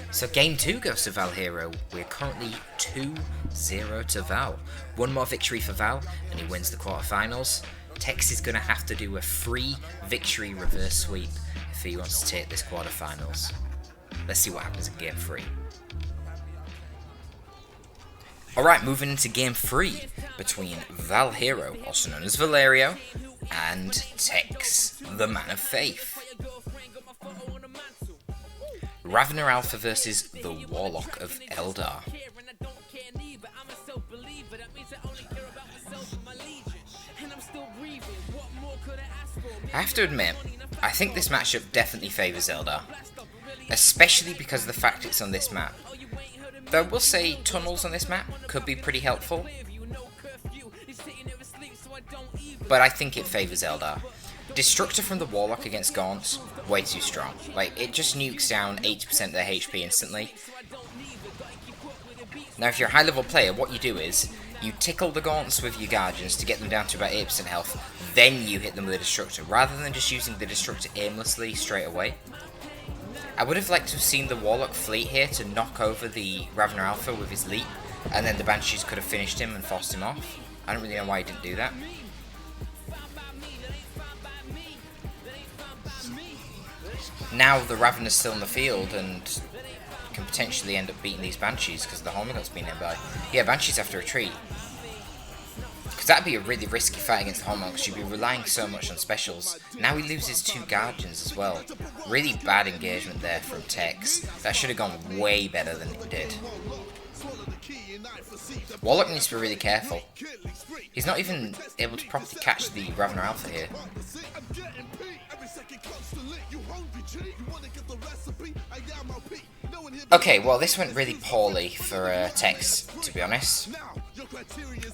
So game 2 goes to Val Hero. We're currently 2-0 to Val. One more victory for Val and he wins the quarterfinals. Tex is going to have to do a free victory reverse sweep if he wants to take this quarterfinals. Let's see what happens in game 3. Alright, moving into game 3 between Val Hero, also known as Valerio, and Tex, the Man of Faith. Ravener Alpha versus the Warlock of Eldar. I have to admit, I think this matchup definitely favours Eldar, especially because of the fact it's on this map. Though I will say tunnels on this map could be pretty helpful, but I think it favours Eldar. Destructor from the Warlock against Gaunts, way too strong. Like, it just nukes down 80% of their HP instantly. Now if you're a high level player, what you do is, you tickle the Gaunts with your Guardians to get them down to about 8% health, then you hit them with a Destructor, rather than just using the Destructor aimlessly straight away. I would have liked to have seen the Warlock fleet here to knock over the Ravener Alpha with his leap, and then the Banshees could have finished him and forced him off. I don't really know why he didn't do that. Now the Ravener's still in the field and can potentially end up beating these Banshees because the Hormagaun's been nearby. Yeah, Banshees have to retreat. Because that'd be a really risky fight against the Hormagaun because you'd be relying so much on specials. Now he loses 2 Guardians as well. Really bad engagement there from Tex. That should have gone way better than it did. Warlock needs to be really careful. He's not even able to properly catch the Ravener Alpha here. Okay, well this went really poorly for Tex, to be honest.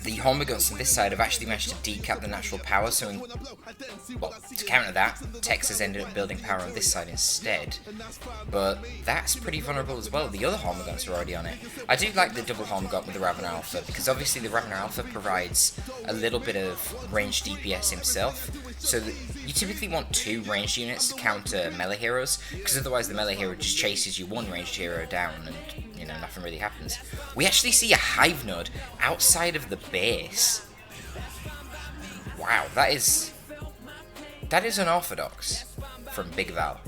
The Hormagaunts on this side have actually managed to decap the natural power, so to counter that, Tex has ended up building power on this side instead. But that's pretty vulnerable as well. The other Hormagaunts are already on it. I do like the double Hormagaunt with the Ravener Alpha, because obviously the Ravener Alpha provides a little bit of ranged DPS himself, so that you typically want 2 ranged units to counter melee heroes, because otherwise the melee hero just chases you 1 ranged hero down and, you know, nothing really happens. We actually see a Hive Node outside of the base. Wow, that is unorthodox from Big Val.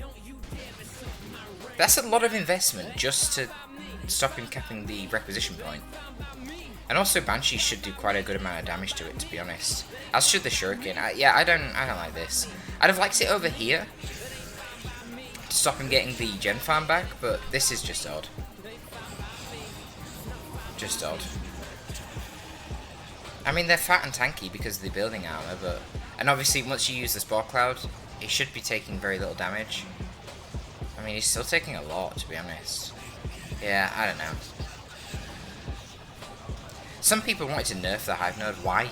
That's a lot of investment just to stop him capping the requisition point. And also Banshees should do quite a good amount of damage to it, to be honest. As should the Shuriken. Yeah, I don't like this. I'd have liked it over here to stop him getting the gen farm back, but this is just odd. Just odd. I mean, they're fat and tanky because of the building armor, but... And obviously, once you use the Spore Cloud, he should be taking very little damage. I mean, he's still taking a lot, to be honest. Yeah, I don't know. Some people wanted to nerf the Hive Node. Why?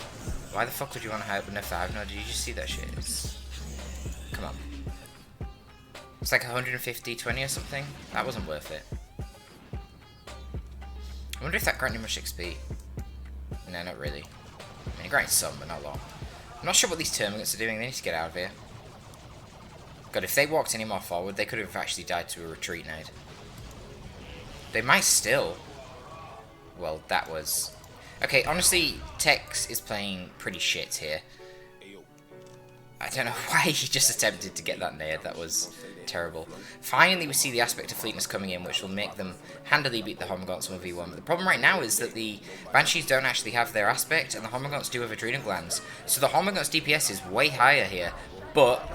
Why the fuck would you want to nerf the Hive Node? Did you just see that shit? Come on. It's like 150, 20 or something. That wasn't worth it. I wonder if that granted much XP. No, not really. I mean, it granted some, but not a lot. I'm not sure what these Termagants are doing. They need to get out of here. God, if they walked any more forward, they could have actually died to a retreat nade. They might still. Well, that was... Okay, honestly, Tex is playing pretty shit here. I don't know why he just attempted to get that nade. That was terrible. Finally, we see the aspect of fleetness coming in, which will make them handily beat the Hormagaunts 1v1. But the problem right now is that the Banshees don't actually have their aspect, and the Hormagaunts do have Adrenal Glands. So the Hormagaunts' DPS is way higher here, but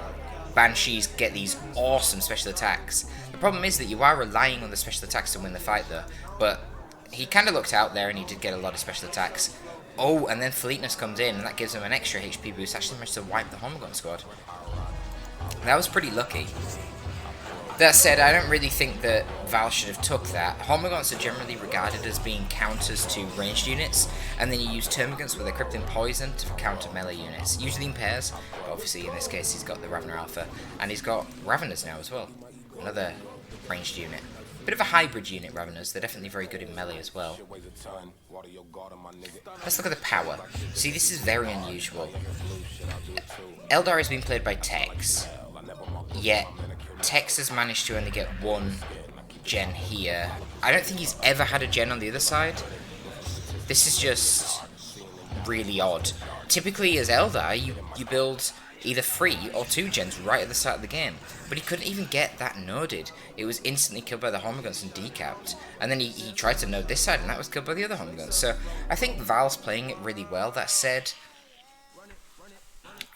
Banshees get these awesome special attacks. The problem is that you are relying on the special attacks to win the fight, though. But he kind of looked out there, and he did get a lot of special attacks. Oh, and then Fleetness comes in, and that gives him an extra HP boost. Actually managed to wipe the Hormagaun squad. That was pretty lucky. That said, I don't really think that Val should have took that. Hormagaunts are generally regarded as being counters to ranged units, and then you use Termagants with a Crippling Poison to counter melee units, usually in pairs, but obviously in this case he's got the Ravener Alpha, and he's got Raveners now as well, another ranged unit. Bit of a hybrid unit, Raveners. They're definitely very good in melee as well. Let's look at the power. See, this is very unusual. Eldar is being played by Tex, yet Tex has managed to only get one gen here. I don't think he's ever had a gen on the other side. This is just really odd. Typically, as Eldar, you build either 3 or 2 gens right at the start of the game, but he couldn't even get that noded. It was instantly killed by the Hormiguns and decapped, and then he tried to node this side, and that was killed by the other Hormiguns. So I think Val's playing it really well. That said,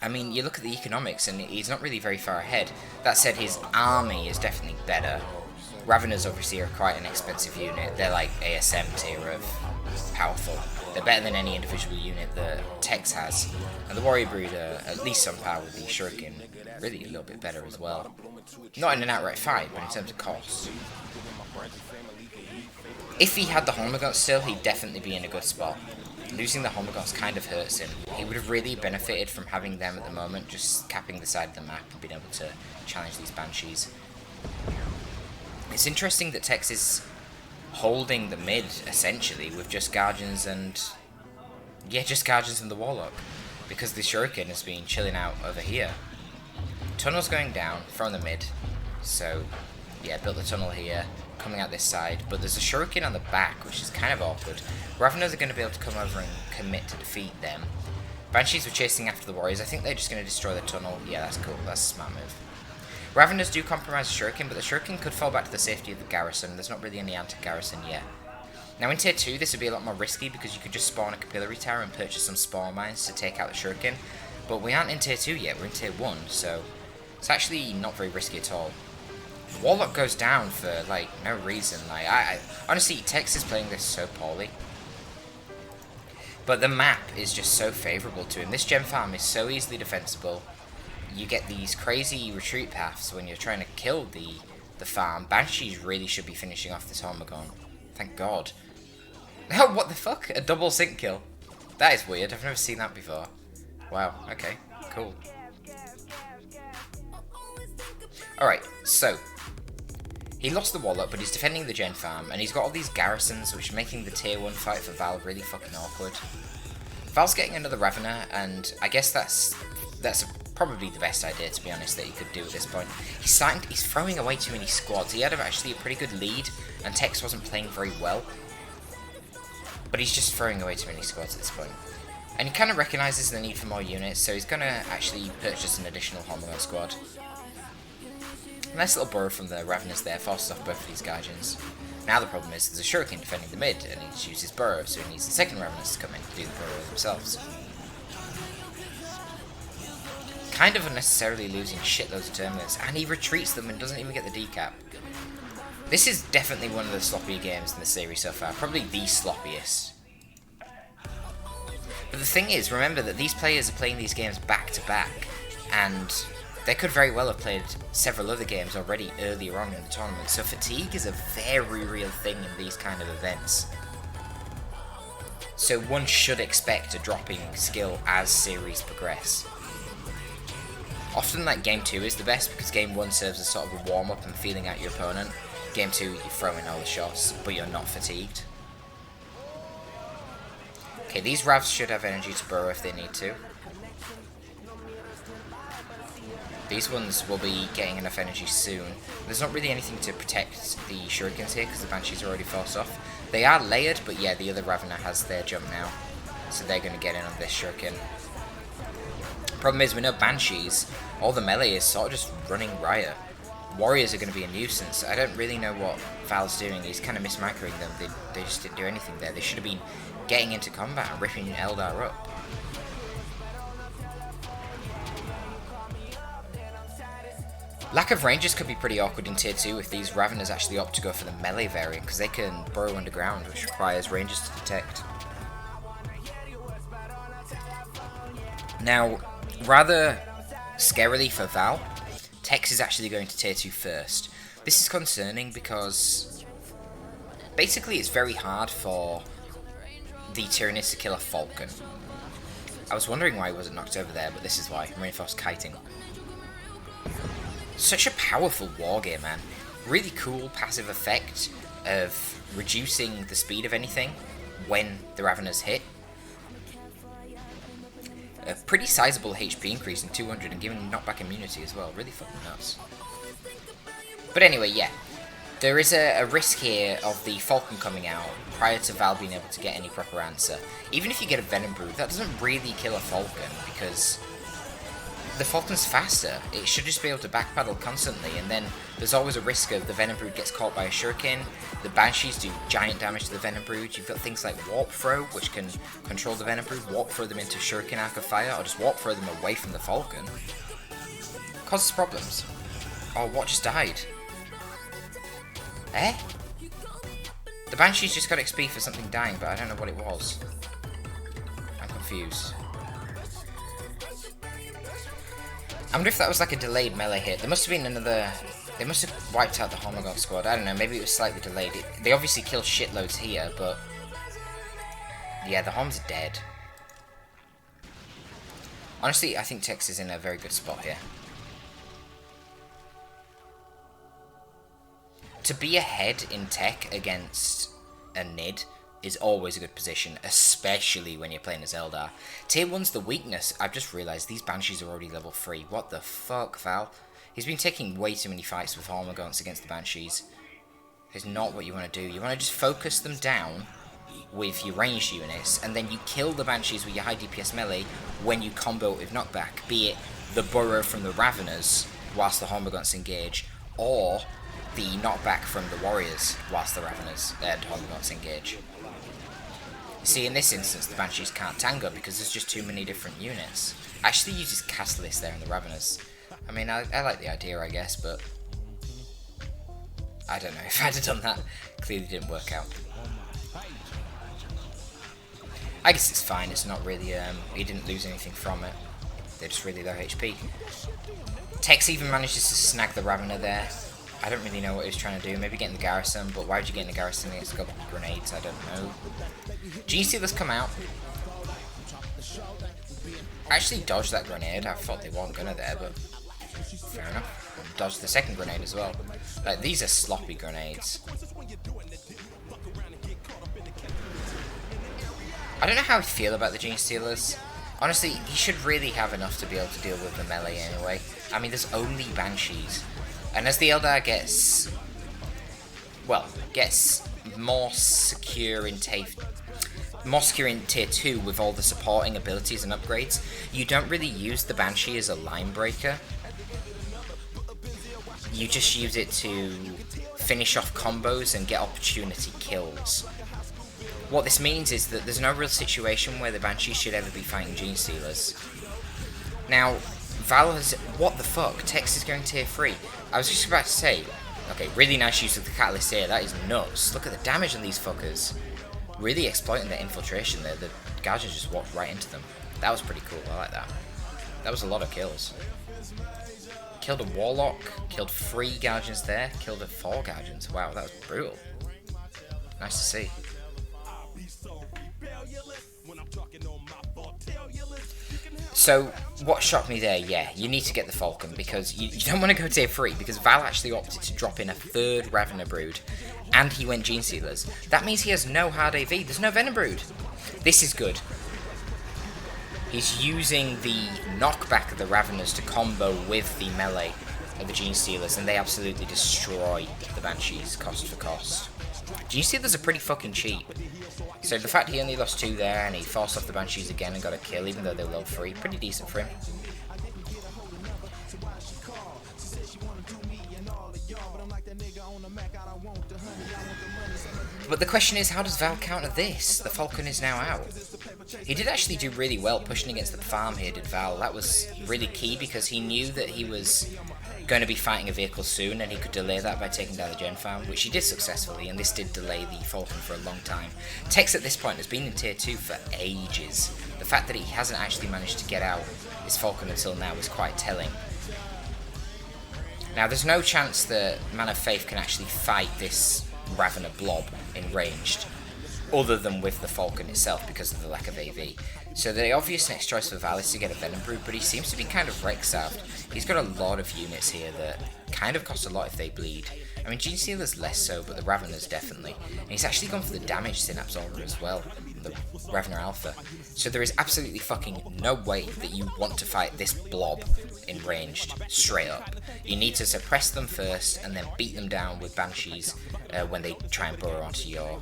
I mean, you look at the economics, and he's not really very far ahead. That said, his army is definitely better. Raveners obviously are quite an expensive unit. They're like ASM tier of powerful. They're better than any individual unit that Tex has. And the Warrior Brood are at least on par with the Shuriken. Really a little bit better as well. Not in an outright fight, but in terms of cost. If he had the Hormiguns still, he'd definitely be in a good spot. Losing the Hormiguns kind of hurts him. He would have really benefited from having them at the moment, just capping the side of the map and being able to challenge these Banshees. It's interesting that Tex is holding the mid, essentially, with just Guardians and... yeah, just Guardians and the Warlock. Because the Shuriken has been chilling out over here. Tunnel's going down from the mid. So, yeah, built the tunnel here, coming out this side. But there's a Shuriken on the back, which is kind of awkward. Raveners are going to be able to come over and commit to defeat them. Banshees were chasing after the Warriors. I think they're just going to destroy the tunnel. Yeah, that's cool. That's a smart move. Raveners do compromise the Shuriken, but the Shuriken could fall back to the safety of the garrison. There's not really any anti-garrison yet. Now in tier 2 this would be a lot more risky because you could just spawn a capillary tower and purchase some spawn mines to take out the Shuriken. But we aren't in tier 2 yet, we're in tier 1, so it's actually not very risky at all. Warlock goes down for like no reason. Like I honestly, Tex is playing this so poorly. But the map is just so favourable to him. This gem farm is so easily defensible. You get these crazy retreat paths when you're trying to kill the farm. Banshees really should be finishing off this Hormigon. Thank God. Oh, what the fuck? A double sync kill. That is weird. I've never seen that before. Wow. Okay. Cool. Alright, so he lost the Warlock, but he's defending the gen farm, and he's got all these garrisons, which are making the tier 1 fight for Val really fucking awkward. Val's getting another Ravener, and I guess that's probably the best idea, to be honest, that he could do at this point. He's throwing away too many squads. He had actually a pretty good lead, and Tex wasn't playing very well. But he's just throwing away too many squads at this point. And he kind of recognises the need for more units, so he's going to actually purchase an additional Hormigon squad. Nice little burrow from the Raveners there, forces off both of these Guardians. Now the problem is there's a Shuriken defending the mid, and he needs to use his burrow, so he needs the second Raveners to come in and do the burrow themselves. Kind of unnecessarily losing shitloads of Terminus, and he retreats them and doesn't even get the decap. This is definitely one of the sloppier games in the series so far, probably the sloppiest. But the thing is, remember that these players are playing these games back to back, and they could very well have played several other games already earlier on in the tournament, so fatigue is a very real thing in these kind of events. So one should expect a dropping skill as series progress. Often like game 2 is the best because game 1 serves as sort of a warm up and feeling out your opponent. Game 2 you throw in all the shots, but you're not fatigued. Okay, these Ravs should have energy to burrow if they need to. These ones will be getting enough energy soon. There's not really anything to protect the Shurikens here because the Banshees are already forced off. They are layered, but yeah, the other Ravener has their jump now. So they're going to get in on this Shuriken. Problem is, we know Banshees, all the melee is sort of just running riot. Warriors are going to be a nuisance. I don't really know what Val's doing. He's kind of mismicroing them. They just didn't do anything there. They should have been getting into combat and ripping Eldar up. Lack of ranges could be pretty awkward in tier 2 if these Raveners actually opt to go for the melee variant, because they can burrow underground, which requires ranges to detect. Now, rather scarily for Val, Tex is actually going to tier 2 first. This is concerning because basically it's very hard for the Tyrannid to kill a Falcon. I was wondering why he wasn't knocked over there, but this is why. Reinforced kiting. Such a powerful wargame, man. really cool passive effect of reducing the speed of anything when the Raveners hit. A pretty sizable HP increase in 200 and giving knockback immunity as well. Really fucking nuts. But anyway, yeah. There is a risk here of the Falcon coming out prior to Val being able to get any proper answer. Even if you get a Venom Brood, that doesn't really kill a Falcon because the Falcon's faster. It should just be able to backpedal constantly, and then there's always a risk of the Venom Brood gets caught by a Shuriken. The Banshees do giant damage to the Venom Brood. You've got things like Warp Throw, which can control the Venom Brood, Warp Throw them into Shuriken Arc of Fire, or just Warp Throw them away from the Falcon. Causes problems. Oh, what just died? Eh? The Banshees just got XP for something dying, but I don't know what it was. I'm confused. I wonder if that was like a delayed melee hit. There must have been another... They must have wiped out the Hormagaunt squad. I don't know, maybe it was slightly delayed. They obviously killed shitloads here, but... Yeah, the Horms are dead. Honestly, I think Tex is in a very good spot here. To be ahead in tech against a Nid is always a good position, especially when you're playing as Eldar. Tier 1's the weakness. I've just realised these Banshees are already level 3. What the fuck, Val? He's been taking way too many fights with Hormagaunts against the Banshees. It's not what you want to do. You want to just focus them down with your ranged units, and then you kill the Banshees with your high DPS melee when you combo it with knockback, be it the Burrow from the Raveners whilst the Hormagaunts engage, or the knockback from the Warriors whilst the Raveners and Hormagaunts engage. See, in this instance, the Banshees can't tango because there's just too many different units. Actually uses Catalyst there in the Raveners. I mean, I like the idea, I guess, but I don't know if I'd have done that. Clearly didn't work out. I guess it's fine, it's not really, he didn't lose anything from it. They're just really low HP. Tex even manages to snag the Ravener there. I don't really know what he was trying to do. Maybe get in the garrison, but why would you get in the garrison against a couple of grenades? I don't know. Gene Stealers come out. I actually dodged that grenade. I thought they weren't gonna there, but fair enough. Dodged the second grenade as well. Like, these are sloppy grenades. I don't know how I feel about the Gene Stealers. Honestly, he should really have enough to be able to deal with the melee anyway. I mean, there's only Banshees. And as the Eldar gets more secure in tier 2 with all the supporting abilities and upgrades, you don't really use the Banshee as a line breaker. You just use it to finish off combos and get opportunity kills. What this means is that there's no real situation where the Banshee should ever be fighting Gene Stealers. Now, Val has... What the fuck? Tex is going tier 3. I was just about to say... Okay, really nice use of the Catalyst here. That is nuts. Look at the damage on these fuckers. Really exploiting their infiltration there. The Guardians just walked right into them. That was pretty cool. I like that. That was a lot of kills. Killed a Warlock. Killed 3 Guardians there. Killed 4 Guardians. Wow, that was brutal. Nice to see. So, what shocked me there, yeah, you need to get the Falcon, because you don't want to go tier 3, because Val actually opted to drop in a 3rd Ravener Brood, and he went Gene Stealers. That means he has no hard AV, there's no Venom Brood. This is good. He's using the knockback of the Raveners to combo with the melee of the Gene Stealers, and they absolutely destroy the Banshees, cost for cost. Gene Stealers are pretty fucking cheap. So the fact he only lost 2 there, and he forced off the Banshees again and got a kill, even though they were level 3, pretty decent for him. But the question is, how does Val counter this? The Falcon is now out. He did actually do really well pushing against the farm here, did Val. That was really key, because he knew that he was going to be fighting a vehicle soon, and he could delay that by taking down the gen farm, which he did successfully, and this did delay the Falcon for a long time. Tex at this point has been in tier 2 for ages. The fact that he hasn't actually managed to get out his Falcon until now is quite telling. Now, there's no chance that Man of Faith can actually fight this Ravener blob in ranged. other than with the Falcon itself because of the lack of AV. So the obvious next choice for Val is to get a Venom Brood, but he seems to be kind of Rex-saved. He's got a lot of units here that kind of cost a lot if they bleed. I mean, Gene Stealer's less so, but the Ravener's definitely. And he's actually gone for the damage Synapse Aura as well, the Ravener Alpha. So there is absolutely fucking no way that you want to fight this blob in ranged, straight up. You need to suppress them first, and then beat them down with Banshees when they try and burrow onto your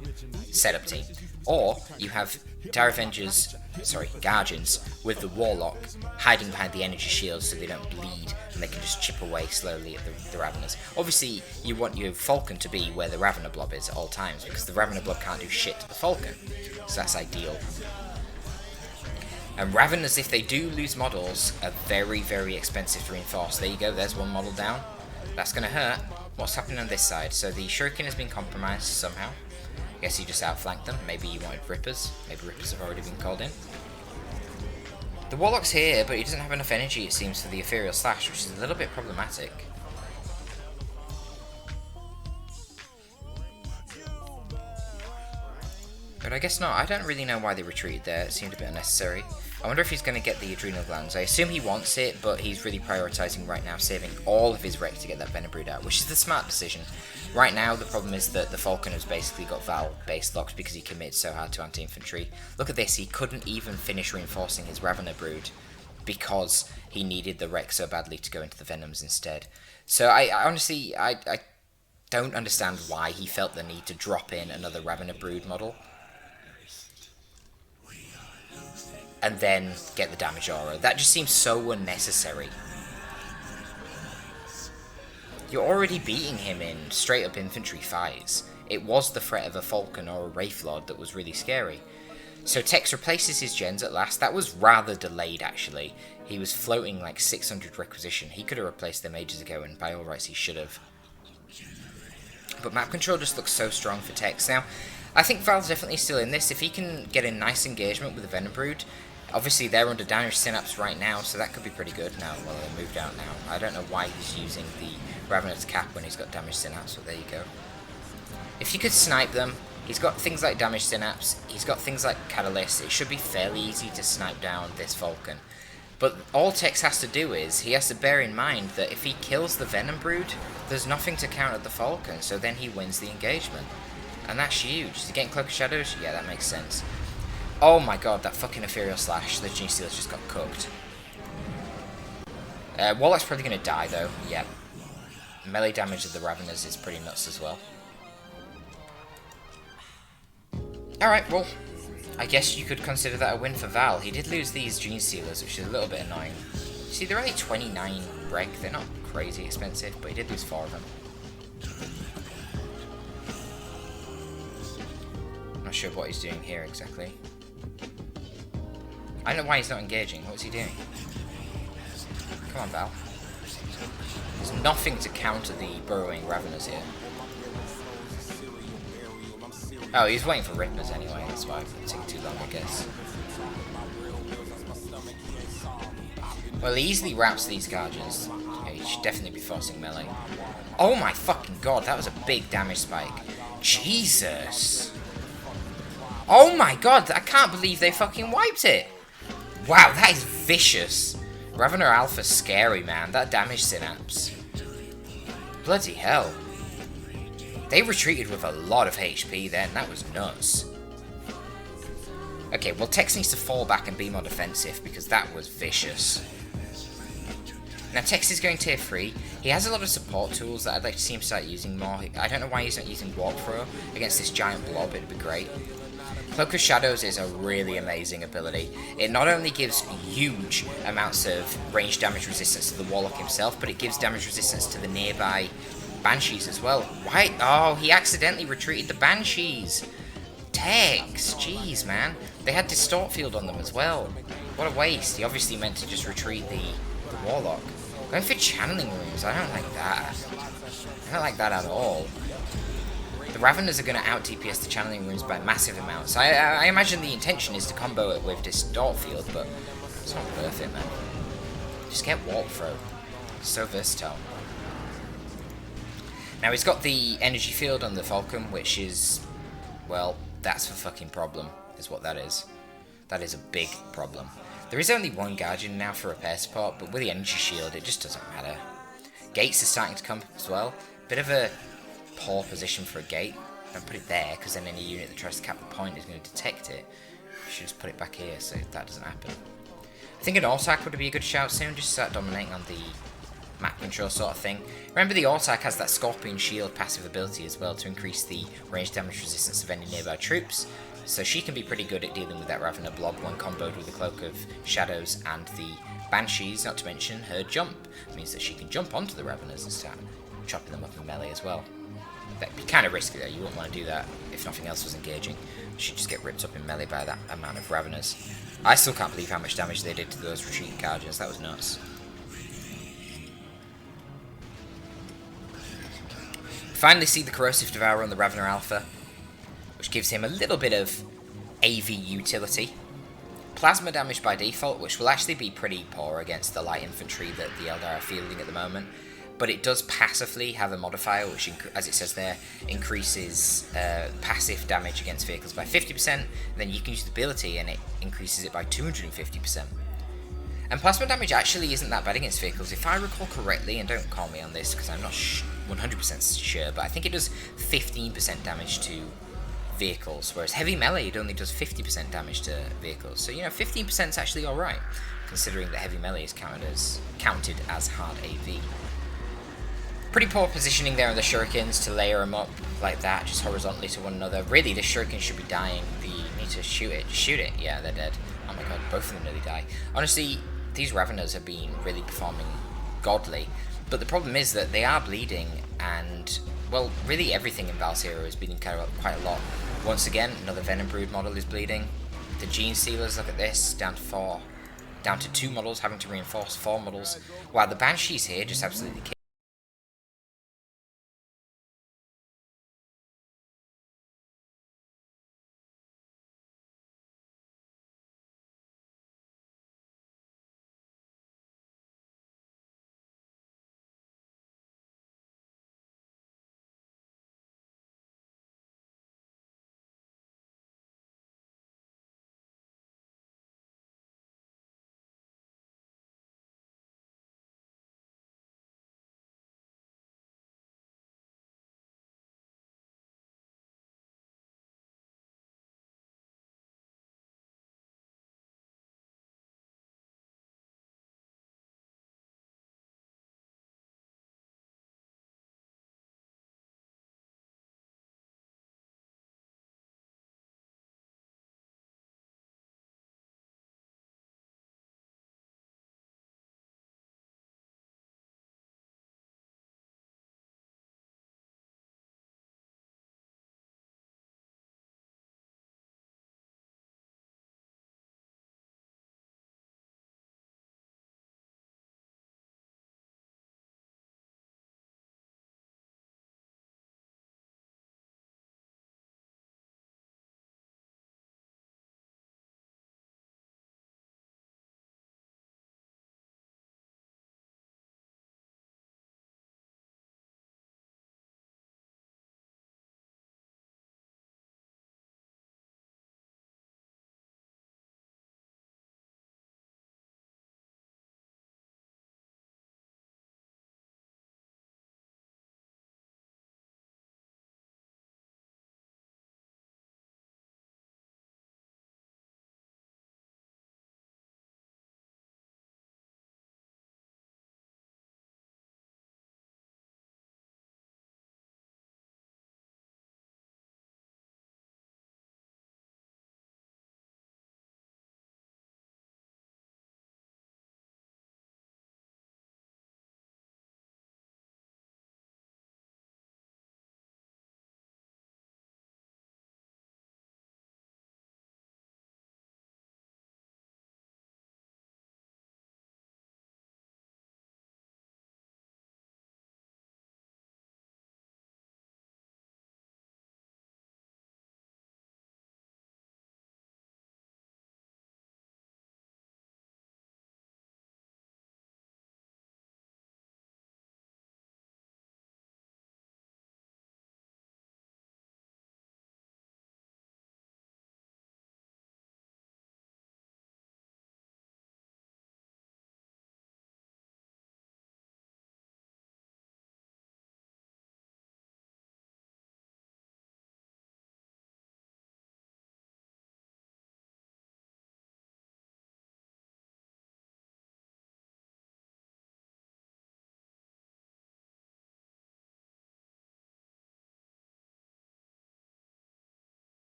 setup team. Or you have Guardians with the Warlock hiding behind the energy shields so they don't bleed and they can just chip away slowly at the Raveners. Obviously, you want your Falcon to be where the Ravener Blob is at all times because the Ravener Blob can't do shit to the Falcon, so that's ideal. And Raveners, if they do lose models, are very, very expensive to reinforce. There you go, there's one model down. That's going to hurt. What's happening on this side? So the Shuriken has been compromised somehow. I guess you just outflanked them. Maybe you wanted Rippers. Maybe Rippers have already been called in. The Warlock's here, but he doesn't have enough energy, it seems, for the Ethereal Slash, which is a little bit problematic. But I guess not. I don't really know why they retreated there. It seemed a bit unnecessary. I wonder if he's going to get the Adrenal Glands. I assume he wants it, but he's really prioritising right now, saving all of his Wreck to get that Venom Brood out, which is the smart decision. Right now, the problem is that the Falcon has basically got Val base locked because he committed so hard to anti-infantry. Look at this, he couldn't even finish reinforcing his Ravener Brood because he needed the Wreck so badly to go into the Venoms instead. So I honestly don't understand why he felt the need to drop in another Ravener Brood model and then get the damage aura. That just seems so unnecessary. You're already beating him in straight up infantry fights. It was the threat of a Falcon or a Wraithlord that was really scary. So Tex replaces his gens at last. That was rather delayed actually. He was floating like 600 requisition. He could have replaced them ages ago, and by all rights he should have. But map control just looks so strong for Tex. Now, I think Val's definitely still in this. If he can get a nice engagement with the Venom Brood, obviously they're under damage Synapse right now, so that could be pretty good. Now, well, they moved out now. I don't know why he's using the Ravener's cap when he's got damage Synapse, but there you go. If you could snipe them, he's got things like damage Synapse, he's got things like Catalyst. It should be fairly easy to snipe down this Falcon. But all Tex has to do is, he has to bear in mind that if he kills the Venom Brood, there's nothing to counter the Falcon, so then he wins the engagement. And that's huge. Is he getting Cloak of Shadows? Yeah, that makes sense. Oh my god, that fucking Ethereal Slash. The Gene Stealer's just got cooked. Warlock's probably going to die though. Yeah. Melee damage of the Raveners is pretty nuts as well. Alright, well, I guess you could consider that a win for Val. He did lose these Gene Stealers, which is a little bit annoying. See, they're only 29 reg. They're not crazy expensive, but he did lose 4 of them. Not sure what he's doing here exactly. I don't know why he's not engaging. What's he doing? Come on, Val. There's nothing to counter the burrowing Raveners here. Oh, he's waiting for Rippers anyway. That's why it's taking too long, I guess. Well, he easily wraps these Guardians. Yeah, he should definitely be forcing melee. Oh my fucking god, that was a big damage spike. Jesus! Oh my god, I can't believe they fucking wiped it! Wow, that is vicious. Ravener Alpha's scary, man. That damage Synapse. Bloody hell. They retreated with a lot of HP then. That was nuts. Okay, well, Tex needs to fall back and be more defensive because that was vicious. Now, Tex is going tier 3. He has a lot of support tools that I'd like to see him start using more. I don't know why he's not using Warp Throw against this giant blob. It'd be great. Cloak of Shadows is a really amazing ability. It not only gives huge amounts of range damage resistance to the Warlock himself, but it gives damage resistance to the nearby Banshees as well. Why? Oh, he accidentally retreated the Banshees. Tex, jeez, man. They had Distort Field on them as well. What a waste. He obviously meant to just retreat the Warlock. Going for Channeling Rooms, I don't like that. I don't like that at all. The Raveners are going to out-DPS the Channeling Rooms by massive amounts. I imagine the intention is to combo it with Distort Field, but it's not worth it, man. Just get Warp Throw. It's so versatile. Now, he's got the Energy Field on the Falcon, which is, well, That's the fucking problem, is what that is. That is a big problem. There is only one Guardian now for repair support, but with the energy shield, it just doesn't matter. Gates are starting to come as well. Bit of a poor position for a gate. Don't put it there, because then any unit that tries to cap the point is going to detect it. You should just put it back here so that doesn't happen. I think an Autark would be a good shout soon, just start dominating on the map control sort of thing. Remember, the Autark has that Scorpion Shield passive ability as well to increase the range damage resistance of any nearby troops. So she can be pretty good at dealing with that Ravener blob when comboed with the Cloak of Shadows and the Banshees, not to mention her jump. It means that she can jump onto the Raveners and start chopping them up in melee as well. That'd be kind of risky though, you wouldn't want to do that if nothing else was engaging. She'd just get ripped up in melee by that amount of Raveners. I still can't believe how much damage they did to those retreating Guardians, that was nuts. Finally see the Corrosive Devourer on the Ravener Alpha, which gives him a little bit of AV utility. Plasma damage by default, which will actually be pretty poor against the light infantry that the Eldar are fielding at the moment. But it does passively have a modifier, which, as it says there, increases passive damage against vehicles by 50%. Then you can use the ability and it increases it by 250%. And plasma damage actually isn't that bad against vehicles. If I recall correctly, and don't call me on this because I'm not 100% sure, but I think it does 15% damage to vehicles, whereas heavy melee it only does 50% damage to vehicles. So 15% is actually alright, considering that heavy melee is counted as hard AV. Pretty poor positioning there on the shurikens to layer them up like that, just horizontally to one another. Really, this shuriken should be dying. You need to shoot it. Just shoot it. Yeah, they're dead. Oh my god, both of them nearly die. Honestly, these Raveners have been really performing godly, but the problem is that they are bleeding, and, well, really everything in Val's Hero is bleeding quite a lot. Once again, another Venom Brood model is bleeding. The Gene Stealers, look at this, down to 2 models, having to reinforce 4 models, while the Banshees here just absolutely kill.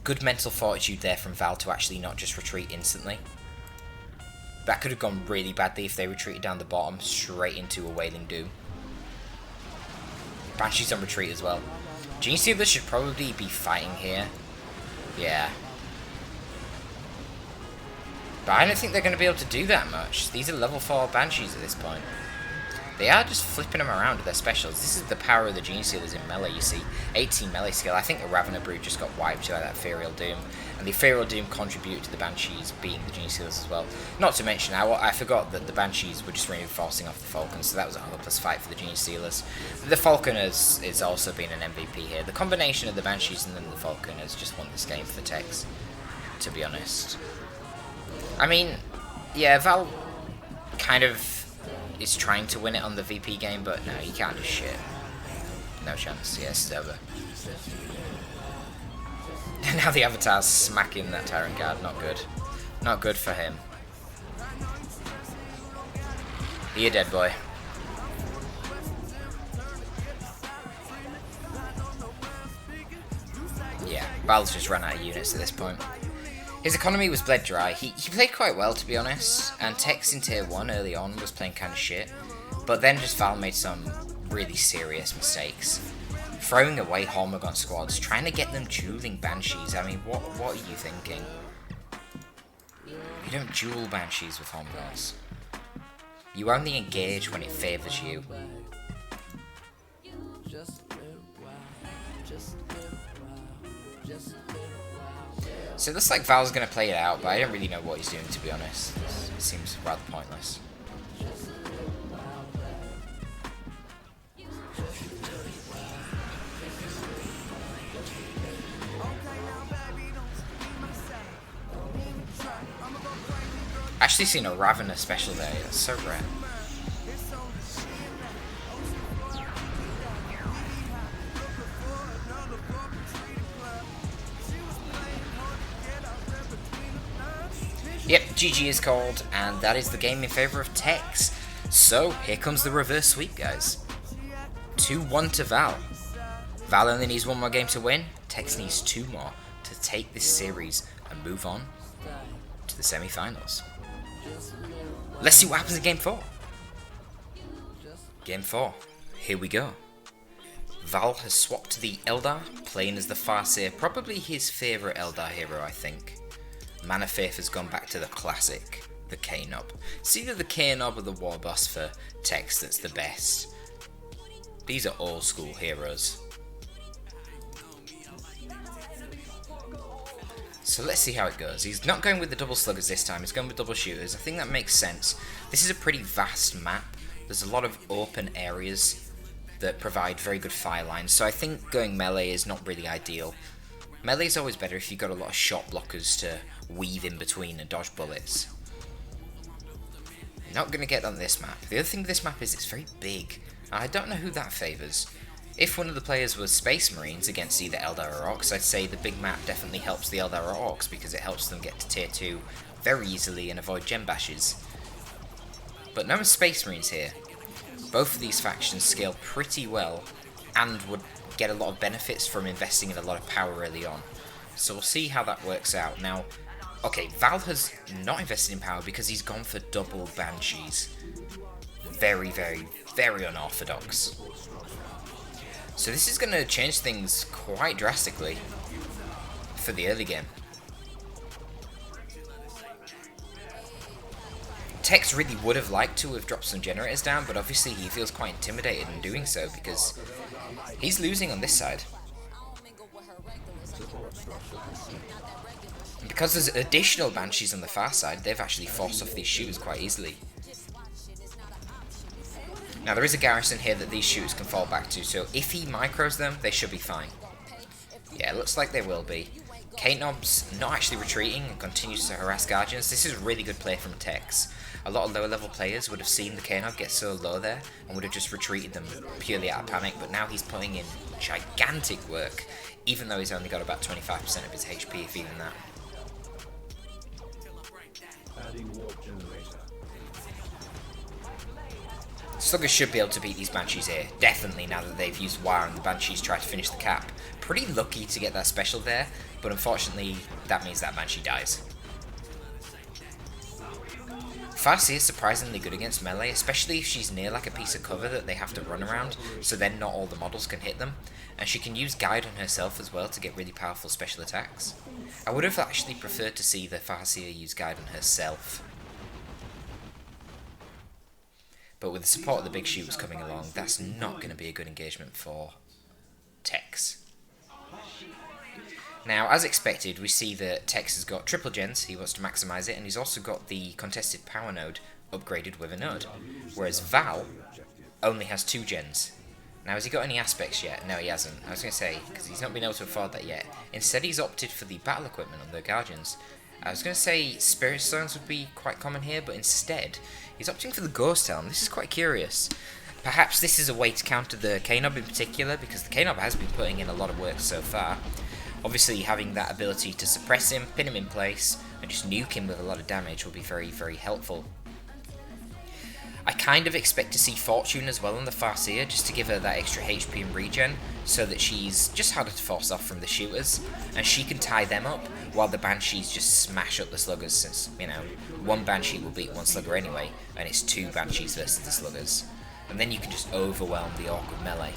good mental fortitude there from Val to actually not just retreat instantly. That could have gone really badly if they retreated down the bottom straight into a Wailing Doom. Banshee's on retreat as well. Gene Stealers should probably be fighting here. Yeah. But I don't think they're going to be able to do that much. These are level 4 Banshees at this point. They are just flipping them around with their specials. This is the power of the Gene Stealers in melee, you see. 18 melee skill. I think the Ravener Brood just got wiped by that Ethereal Doom. And the Ethereal Doom contributed to the Banshees being the Gene Stealers as well. Not to mention, I forgot that the Banshees were just reinforcing off the Falcon, so that was a hopeless fight for the Gene Stealers. The Falcon has also been an MVP here. The combination of the Banshees and then the Falcon has just won this game for the Techs, to be honest. I mean, yeah, Val kind of is trying to win it on the VP game, but no, you can't do shit. No chance. Yes, it's over. And now the Avatar's smacking that Tyrant Guard. Not good. Not good for him. You're dead, boy. Yeah, Val's just run out of units at this point. His economy was bled dry. He played quite well, to be honest, and Tex in tier 1 early on was playing kind of shit, but then just Val made some really serious mistakes. Throwing away Hormagon squads, trying to get them dueling Banshees. I mean, what are you thinking? You don't duel Banshees with Hormagons. You only engage when it favours you. So it looks like Val's going to play it out, but I don't really know what he's doing, to be honest. It seems rather pointless. Actually seen a Ravener special there, that's so rare. Yep, GG is called, and that is the game in favour of Tex. So, here comes the reverse sweep, guys. 2-1 to Val. Val only needs one more game to win. Tex needs 2 more to take this series and move on to the semi-finals. Let's see what happens in Game 4. Game 4. Here we go. Val has swapped to the Eldar, playing as the Farseer, probably his favourite Eldar hero, I think. Mana Faith has gone back to the classic, the K-Nob. It's either the K-Nob or the War Boss for Tex that's the best. These are old school heroes. So let's see how it goes. He's not going with the double sluggers this time, he's going with double shooters. I think that makes sense. This is a pretty vast map. There's a lot of open areas that provide very good fire lines, so I think going melee is not really ideal. Melee is always better if you've got a lot of shot blockers to weave in between and dodge bullets. Not going to get on this map. The other thing with this map is it's very big. I don't know who that favours. If one of the players was Space Marines against either Eldar or Orcs, I'd say the big map definitely helps the Eldar or Orcs because it helps them get to tier 2 very easily and avoid gem bashes. But no Space Marines here. Both of these factions scale pretty well and would get a lot of benefits from investing in a lot of power early on. So we'll see how that works out. Now, okay, Val has not invested in power because he's gone for double Banshees. Very, very, very unorthodox. So this is going to change things quite drastically for the early game. Tex really would have liked to have dropped some generators down, but obviously he feels quite intimidated in doing so because he's losing on this side. And because there's additional Banshees on the far side, they've actually forced off these shooters quite easily. Now there is a garrison here that these shooters can fall back to, so if he micros them, they should be fine. Yeah, it looks like they will be. K-Nob's not actually retreating and continues to harass Guardians. This is a really good play from Tex. A lot of lower level players would have seen the K-Nob get so low there and would have just retreated them purely out of panic, but now he's putting in gigantic work, even though he's only got about 25% of his HP, if even that. Sluggers should be able to beat these Banshees here, definitely, now that they've used Wire and the Banshees try to finish the cap. Pretty lucky to get that special there, but unfortunately that means that Banshee dies. Farseer is surprisingly good against melee, especially if she's near like a piece of cover that they have to run around, so then not all the models can hit them. And she can use Guide on herself as well to get really powerful special attacks. I would have actually preferred to see the Farseer use Guide on herself. But with the support of the big shooters coming along, that's not going to be a good engagement for Tex. Now, as expected, we see that Tex has got triple gens, he wants to maximise it, and he's also got the contested power node upgraded with a node. Whereas Val only has 2 gens. Now, has he got any aspects yet? No, he hasn't. I was going to say, because he's not been able to afford that yet. Instead, he's opted for the battle equipment on the Guardians. I was going to say Spirit Stones would be quite common here, but instead, he's opting for the Ghost Helm. This is quite curious. Perhaps this is a way to counter the K-Nob in particular, because the K-Nob has been putting in a lot of work so far. Obviously, having that ability to suppress him, pin him in place, and just nuke him with a lot of damage will be very, very helpful. I kind of expect to see Fortune as well on the Farseer, just to give her that extra HP and regen, so that she's just harder to force off from the shooters, and she can tie them up, while the Banshees just smash up the Sluggers, since, you know, one Banshee will beat one Slugger anyway, and it's 2 Banshees versus the Sluggers. And then you can just overwhelm the Orc with melee.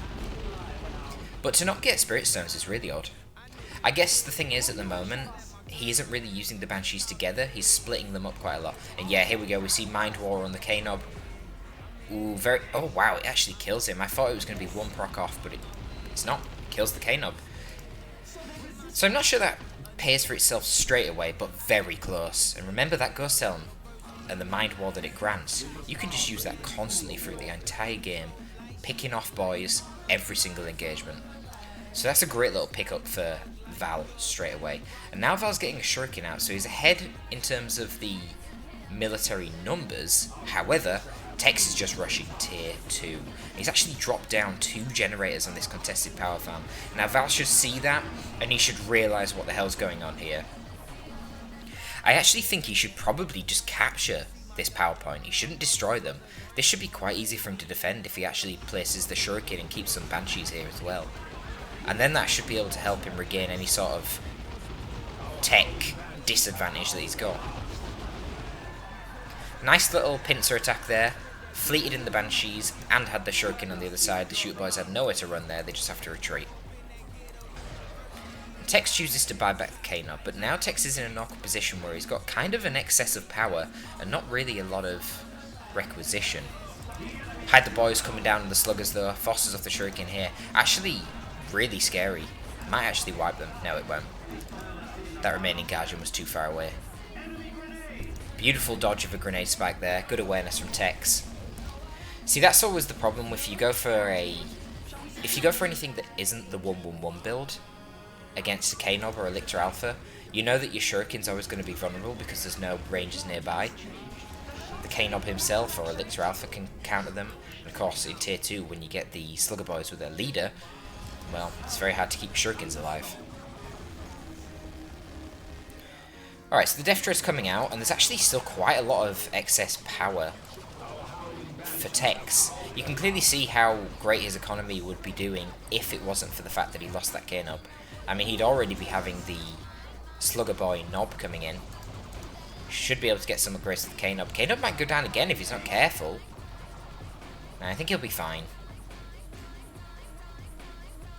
But to not get Spirit Stones is really odd. I guess the thing is, at the moment, he isn't really using the Banshees together, he's splitting them up quite a lot. And yeah, here we go, we see Mind War on the K-Nob. Ooh, oh wow, it actually kills him. I thought it was going to be 1 proc off, but it's not. It kills the K-Nob. So I'm not sure that pays for itself straight away, but very close. And remember that Ghost Helm and the Mind War that it grants. You can just use that constantly through the entire game, picking off boys every single engagement. So that's a great little pickup for Val straight away. And now Val's getting a Shuriken out, so he's ahead in terms of the military numbers. However, Tex is just rushing tier 2. He's actually dropped down 2 generators on this contested power farm. Now Val should see that, and he should realise what the hell's going on here. I actually think he should probably just capture this power point. He shouldn't destroy them. This should be quite easy for him to defend if he actually places the Shuriken and keeps some Banshees here as well. And then that should be able to help him regain any sort of tech disadvantage that he's got. Nice little pincer attack there. Fleeted in the Banshees and had the Shuriken on the other side. The Shoot Boys have nowhere to run there, they just have to retreat. And Tex chooses to buy back the K-Nob, but now Tex is in an awkward position where he's got kind of an excess of power and not really a lot of requisition. Hide the Boys coming down on the Sluggers though, forces off the Shuriken here. Actually, really scary. Might actually wipe them. No, it won't. That remaining Guardian was too far away. Beautiful dodge of a grenade spike there. Good awareness from Tex. See, that's always the problem if you go for anything that isn't the 1-1-1 build against a K-Nob or a Lictor Alpha, you know that your Shuriken's always going to be vulnerable because there's no ranges nearby. The K-Nob himself or a Lictor Alpha can counter them. And of course, in tier 2, when you get the Slugger Boys with their leader, well, it's very hard to keep Shurikens alive. Alright, so the Death Dread's coming out, and there's actually still quite a lot of excess power for Tex. You can clearly see how great his economy would be doing if it wasn't for the fact that he lost that K-Nob. I mean, he'd already be having the Slugger Boy Nob coming in. Should be able to get some upgrades to the K-Nob. K-Nob might go down again if he's not careful. And I think he'll be fine.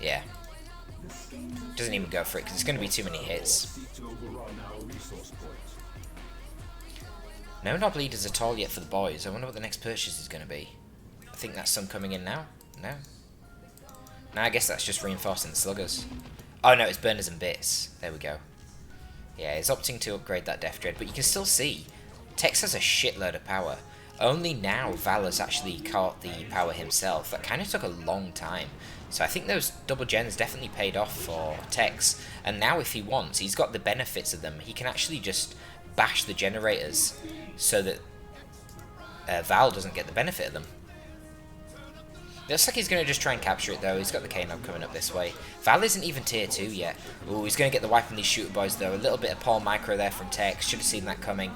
Yeah. Doesn't even go for it, because it's going to be too many hits. No Nob leaders at all yet for the boys. I wonder what the next purchase is going to be. I think that's some coming in now. No. No, I guess that's just reinforcing the Sluggers. Oh no, it's Burners and Bits. There we go. Yeah, he's opting to upgrade that Death Dread, but you can still see Tex has a shitload of power. Only now Val has actually caught the power himself. That kind of took a long time. So I think those double gens definitely paid off for Tex. And now if he wants, he's got the benefits of them. He can actually just bash the generators so that Val doesn't get the benefit of them. Looks like he's going to just try and capture it though. He's got the K-Nob coming up this way. Val isn't even tier 2 yet. Ooh, he's going to get the wipe on these Shooter Boys though. A little bit of Paul Micro there from Tex. Should have seen that coming.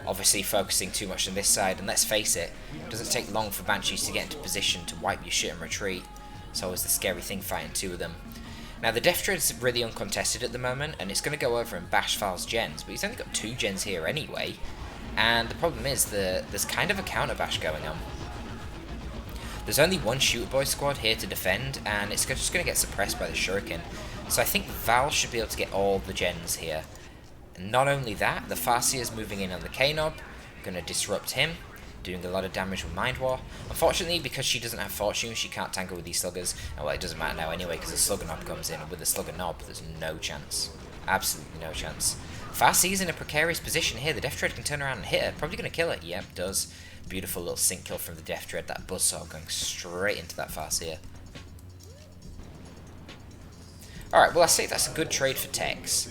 obviously focusing too much on this side, and let's face it, it doesn't take long for Banshees to get into position to wipe your shit and retreat. It's always the scary thing fighting two of them. Now the Death Dread's really uncontested at the moment, and it's going to go over and bash Val's gens, but he's only got 2 gens here anyway, and the problem is there's kind of a counter bash going on. There's only one Shooter Boy squad here to defend, and it's just going to get suppressed by the Shuriken, so I think Val should be able to get all the gens here. And not only that, the Farseer's moving in on the K-Nob, going to disrupt him, doing a lot of damage with Mind War. Unfortunately, because she doesn't have Fortune, she can't tangle with these Sluggers. And well, it doesn't matter now anyway, because the Slugger Nob comes in, and with the Slugger Nob, there's no chance. Absolutely no chance. Farseer's in a precarious position here. The Death Dread can turn around and hit her. Probably going to kill her. Yep, does. Beautiful little sync kill from the Death Dread. That Buzzsaw going straight into that Farseer. Alright, well I say that's a good trade for Tex.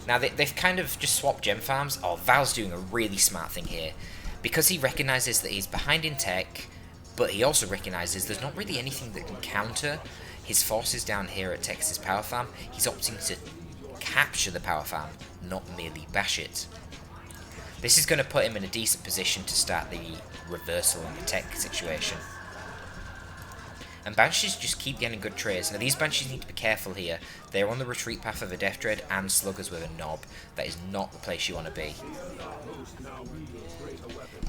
Now, they've kind of just swapped gem farms. Oh, Val's doing a really smart thing here. Because he recognises that he's behind in tech, but he also recognises there's not really anything that can counter his forces down here at Tex's power farm. He's opting to capture the power farm, not merely bash it. This is going to put him in a decent position to start the reversal in the tech situation. And Banshees just keep getting good trades. Now these Banshees need to be careful here. They're on the retreat path of a Death Dread and Sluggers with a Nob. That is not the place you want to be.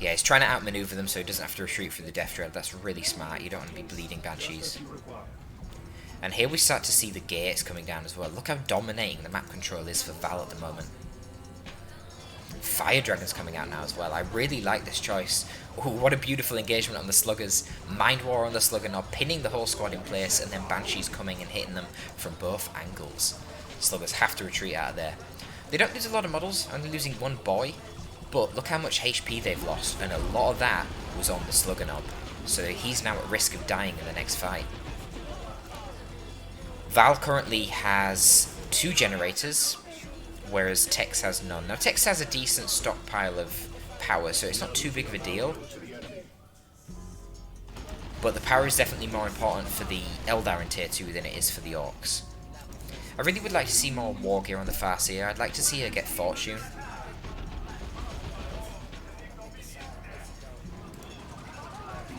Yeah, he's trying to outmaneuver them so he doesn't have to retreat through the Death Dread. That's really smart. You don't want to be bleeding Banshees. And here we start to see the gates coming down as well. Look how dominating the map control is for Val at the moment. Fire Dragon's coming out now as well. I really like this choice. Ooh, what a beautiful engagement on the Sluggers. Mind War on the Slugger Nob, pinning the whole squad in place, and then Banshees coming and hitting them from both angles. Sluggers have to retreat out of there. They don't lose a lot of models, only losing 1 boy, but look how much HP they've lost, and a lot of that was on the Slugger Nob. So he's now at risk of dying in the next fight. Val currently has 2 generators, whereas Tex has none. Now Tex has a decent stockpile of power, so it's not too big of a deal. But the power is definitely more important for the Eldar in Tier 2 than it is for the Orcs. I really would like to see more War Gear on the Farseer. I'd like to see her get Fortune.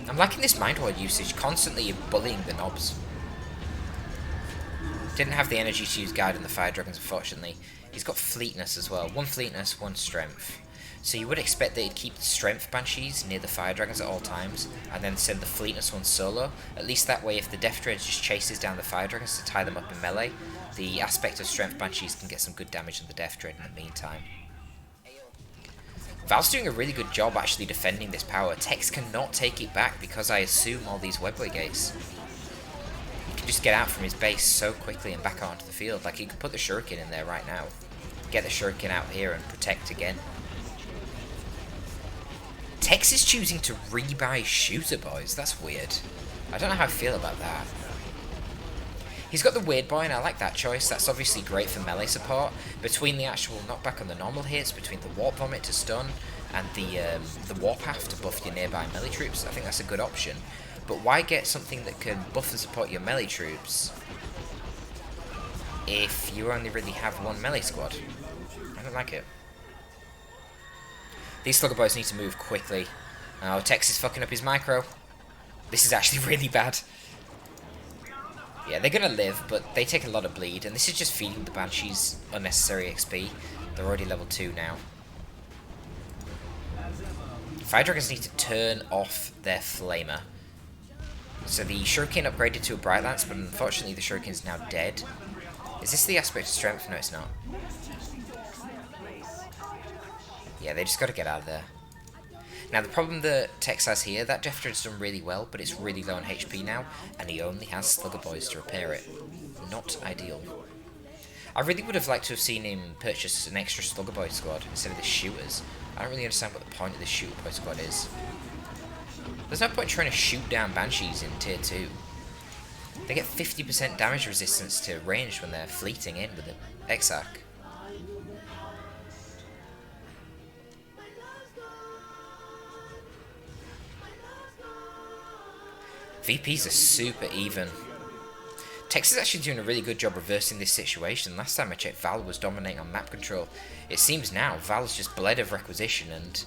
I'm liking this Mind War usage, constantly bullying the Nobs. Didn't have the energy to use Guide on the Fire Dragons, unfortunately. He's got Fleetness as well. 1 Fleetness, 1 Strength. So you would expect that he'd keep the Strength Banshees near the Fire Dragons at all times, and then send the Fleetness one solo. At least that way, if the Death Dread just chases down the Fire Dragons to tie them up in melee, the aspect of Strength Banshees can get some good damage on the Death Dread in the meantime. Val's doing a really good job actually defending this power. Tex cannot take it back because I assume all these webway gates. He can just get out from his base so quickly and back out onto the field. Like, he could put the Shuriken in there right now. Get the Shuriken out here and protect again. Tex is choosing to rebuy Shooter Boys. That's weird. I don't know how I feel about that. He's got the Weird Boy, and I like that choice. That's obviously great for melee support. Between the actual knockback on the normal hits, between the Warp Vomit to stun, and the Warp Half to buff your nearby melee troops, I think that's a good option. But why get something that can buff and support your melee troops if you only really have 1 melee squad? I don't like it. These Slugger Boys need to move quickly. Oh, Tex is fucking up his micro. This is actually really bad. Yeah, they're gonna live, but they take a lot of bleed, and this is just feeding the Banshees unnecessary XP. They're already level 2 now. Fire Dragons need to turn off their Flamer. So the Shuriken upgraded to a Bright Lance, but unfortunately the Shuriken is now dead. Is this the aspect of strength? No, it's not. Yeah, they just gotta get out of there. Now, the problem that Tex has here, that Death Dread's done really well, but it's really low on HP now, and he only has Slugger Boys to repair it. Not ideal. I really would have liked to have seen him purchase an extra Slugger Boy squad instead of the Shooters. I don't really understand what the point of this Shooter Boy squad is. There's no point trying to shoot down Banshees in Tier 2. They get 50% damage resistance to range when they're fleeting in with an Exarch. VPs are super even. Tex is actually doing a really good job reversing this situation. Last time I checked, Val was dominating on map control. It seems now Val's just bled of requisition and,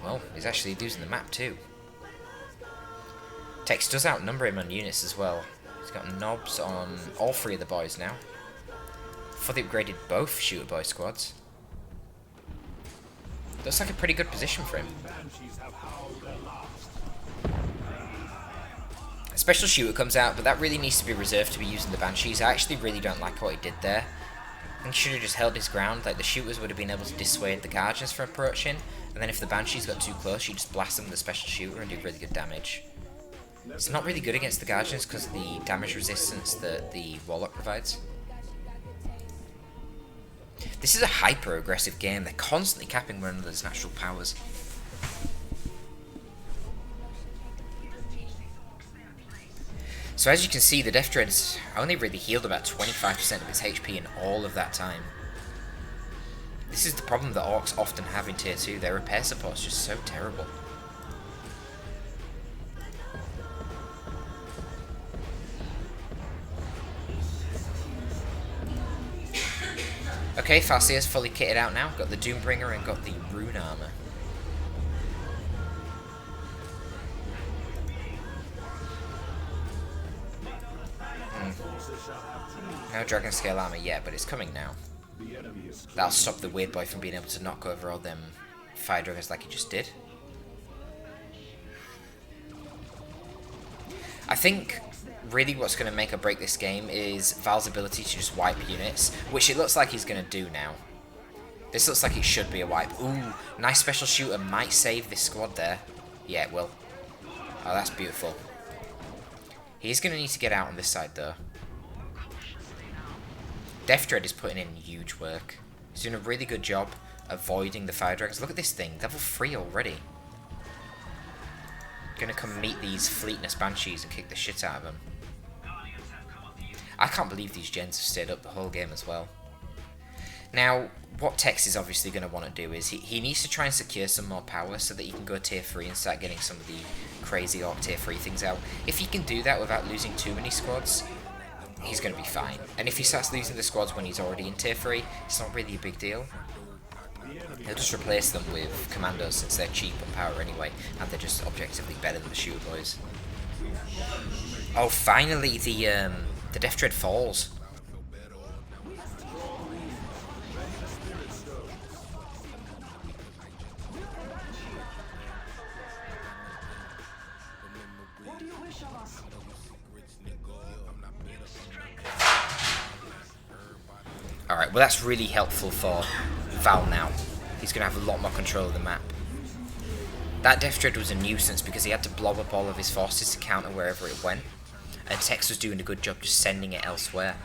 well, he's actually losing the map too. Tex does outnumber him on units as well. He's got knobs on all three of the boys now. Fully upgraded both shooter boy squads. Looks like a pretty good position for him. A special shooter comes out, but that really needs to be reserved to be using the Banshees. I actually really don't like what he did there. I think he should have just held his ground. Like, the shooters would have been able to dissuade the Guardians from approaching, and then if the Banshees got too close, you just blast them with the special shooter and do really good damage. It's not really good against the Guardians because of the damage resistance that the Warlock provides. This is a hyper-aggressive game. They're constantly capping one another's natural powers. So as you can see, the Death Dread's only really healed about 25% of its HP in all of that time. This is the problem that Orcs often have in Tier 2. Their repair support's just so terrible. Okay, Farseer's fully kitted out now. Got the Doombringer and got the Rune Armor. No Dragon Scale Armor yet, but it's coming now. That'll stop the Weird Boy from being able to knock over all them Fire Dragons like he just did. I think really what's going to make or break this game is Val's ability to just wipe units, which it looks like he's going to do now. This looks like it should be a wipe. Ooh, nice special shooter might save this squad there. Yeah, it will. Oh, that's beautiful. He's going to need to get out on this side though. Death Dread is putting in huge work. He's doing a really good job avoiding the Fire Dragons. Look at this thing, level 3 already. Gonna come meet these Fleetness Banshees and kick the shit out of them. I can't believe these gens have stayed up the whole game as well. Now, what Tex is obviously going to want to do is he needs to try and secure some more power so that he can go Tier 3 and start getting some of the crazy Orc Tier 3 things out. If he can do that without losing too many squads, he's going to be fine. And if he starts losing the squads when he's already in Tier 3, it's not really a big deal. He'll just replace them with Commandos since they're cheap on power anyway, and they're just objectively better than the Shooter Boys. Oh, finally the Death Dread falls. Alright, well that's really helpful for Val now. He's going to have a lot more control of the map. That Death Dread was a nuisance because he had to blob up all of his forces to counter wherever it went. And Tex was doing a good job just sending it elsewhere.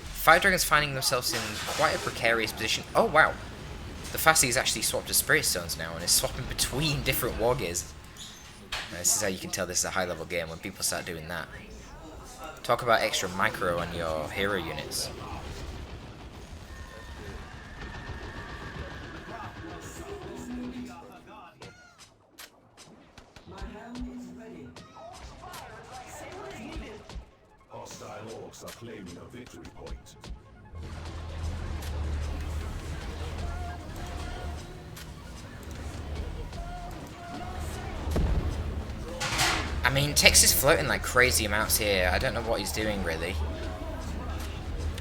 Fire Dragon's finding themselves in quite a precarious position. Oh wow! The Fasci's actually swapped to Spirit Stones now and is swapping between different war gears. This is how you can tell this is a high level game, when people start doing that. Talk about extra micro on your hero units. Are claiming a victory point. I mean, Tex is floating like crazy amounts here. I don't know what he's doing really.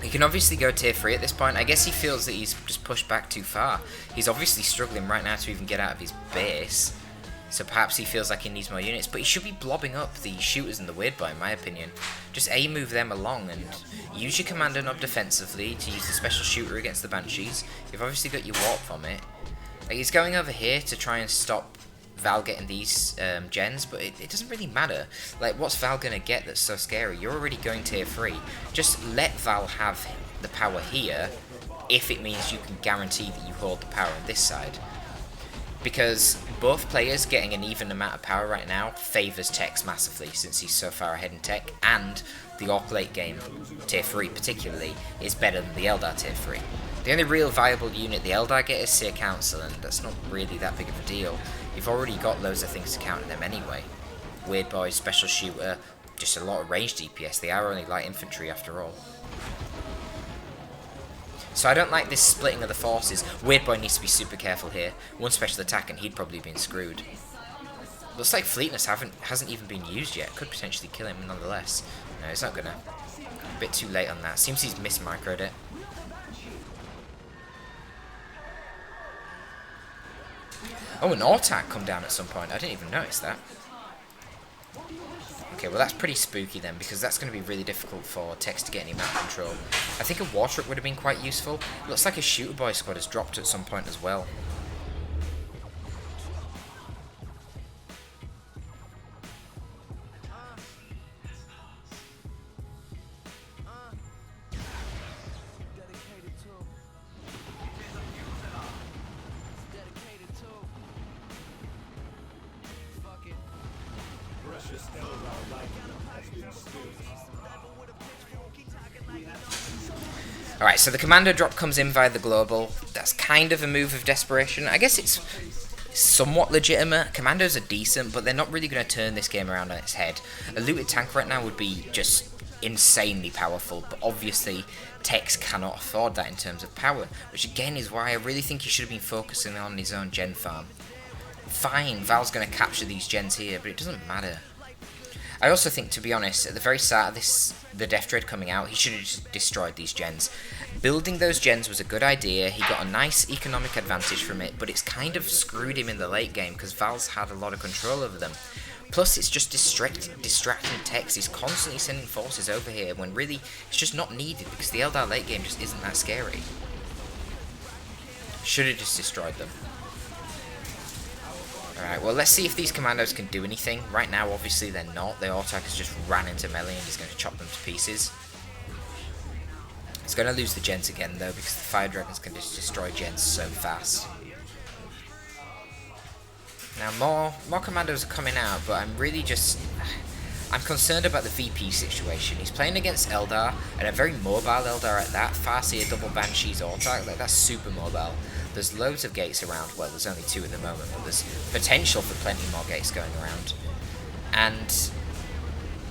He can obviously go Tier 3 at this point. I guess he feels that he's just pushed back too far. He's obviously struggling right now to even get out of his base. So perhaps he feels like he needs more units, but he should be blobbing up the shooters and the Weird Boy, in my opinion. Just A-move them along and use your Commander Knob defensively to use the special shooter against the Banshees. You've obviously got your Warp from it. Like, he's going over here to try and stop Val getting these gens, but it doesn't really matter. Like, what's Val going to get that's so scary? You're already going Tier 3. Just let Val have the power here, if it means you can guarantee that you hold the power on this side. Because both players getting an even amount of power right now favours Tex massively, since he's so far ahead in tech, and the Orc late game, Tier 3 particularly, is better than the Eldar Tier 3. The only real viable unit the Eldar get is Seer Council, and that's not really that big of a deal. You've already got loads of things to counter them anyway. Weird Boy, Special Shooter, just a lot of range DPS. They are only light infantry after all. So I don't like this splitting of the forces. Weirdboy needs to be super careful here. One special attack and he'd probably been screwed. Looks like Fleetness hasn't even been used yet. Could potentially kill him nonetheless. No, he's not gonna. A bit too late on that. Seems he's mismicroed it. Oh, an Autark come down at some point. I didn't even notice that. Okay, well that's pretty spooky then, because that's going to be really difficult for Tex to get any map control. I think a War Truck would have been quite useful. Looks like a Shooter Boy squad has dropped at some point as well. Alright, so the commando drop comes in via the global. That's kind of a move of desperation. I guess it's somewhat legitimate. Commandos are decent, but they're not really going to turn this game around on its head. A looted tank right now would be just insanely powerful, but obviously Tex cannot afford that in terms of power, which again is why I really think he should have been focusing on his own gen farm. Fine, Val's going to capture these gens here, but it doesn't matter. I also think, to be honest, at the very start of this, the Death Dread coming out, he should have just destroyed these gens. Building those gens was a good idea. He got a nice economic advantage from it, but it's kind of screwed him in the late game because Val's had a lot of control over them. Plus, it's just distracting Tex. He's constantly sending forces over here when really it's just not needed because the Eldar late game just isn't that scary. Should have just destroyed them. Alright, well let's see if these commandos can do anything. Right now, obviously they're not. The Autark has just ran into melee and he's going to chop them to pieces. He's going to lose the gens again though, because the Fire Dragons can just destroy gens so fast. Now more commandos are coming out, but I'm concerned about the VP situation. He's playing against Eldar, and a very mobile Eldar at that. Farseer double Banshees Autark, like that's super mobile. There's loads of gates around. Well, there's only 2 at the moment, but there's potential for plenty more gates going around. And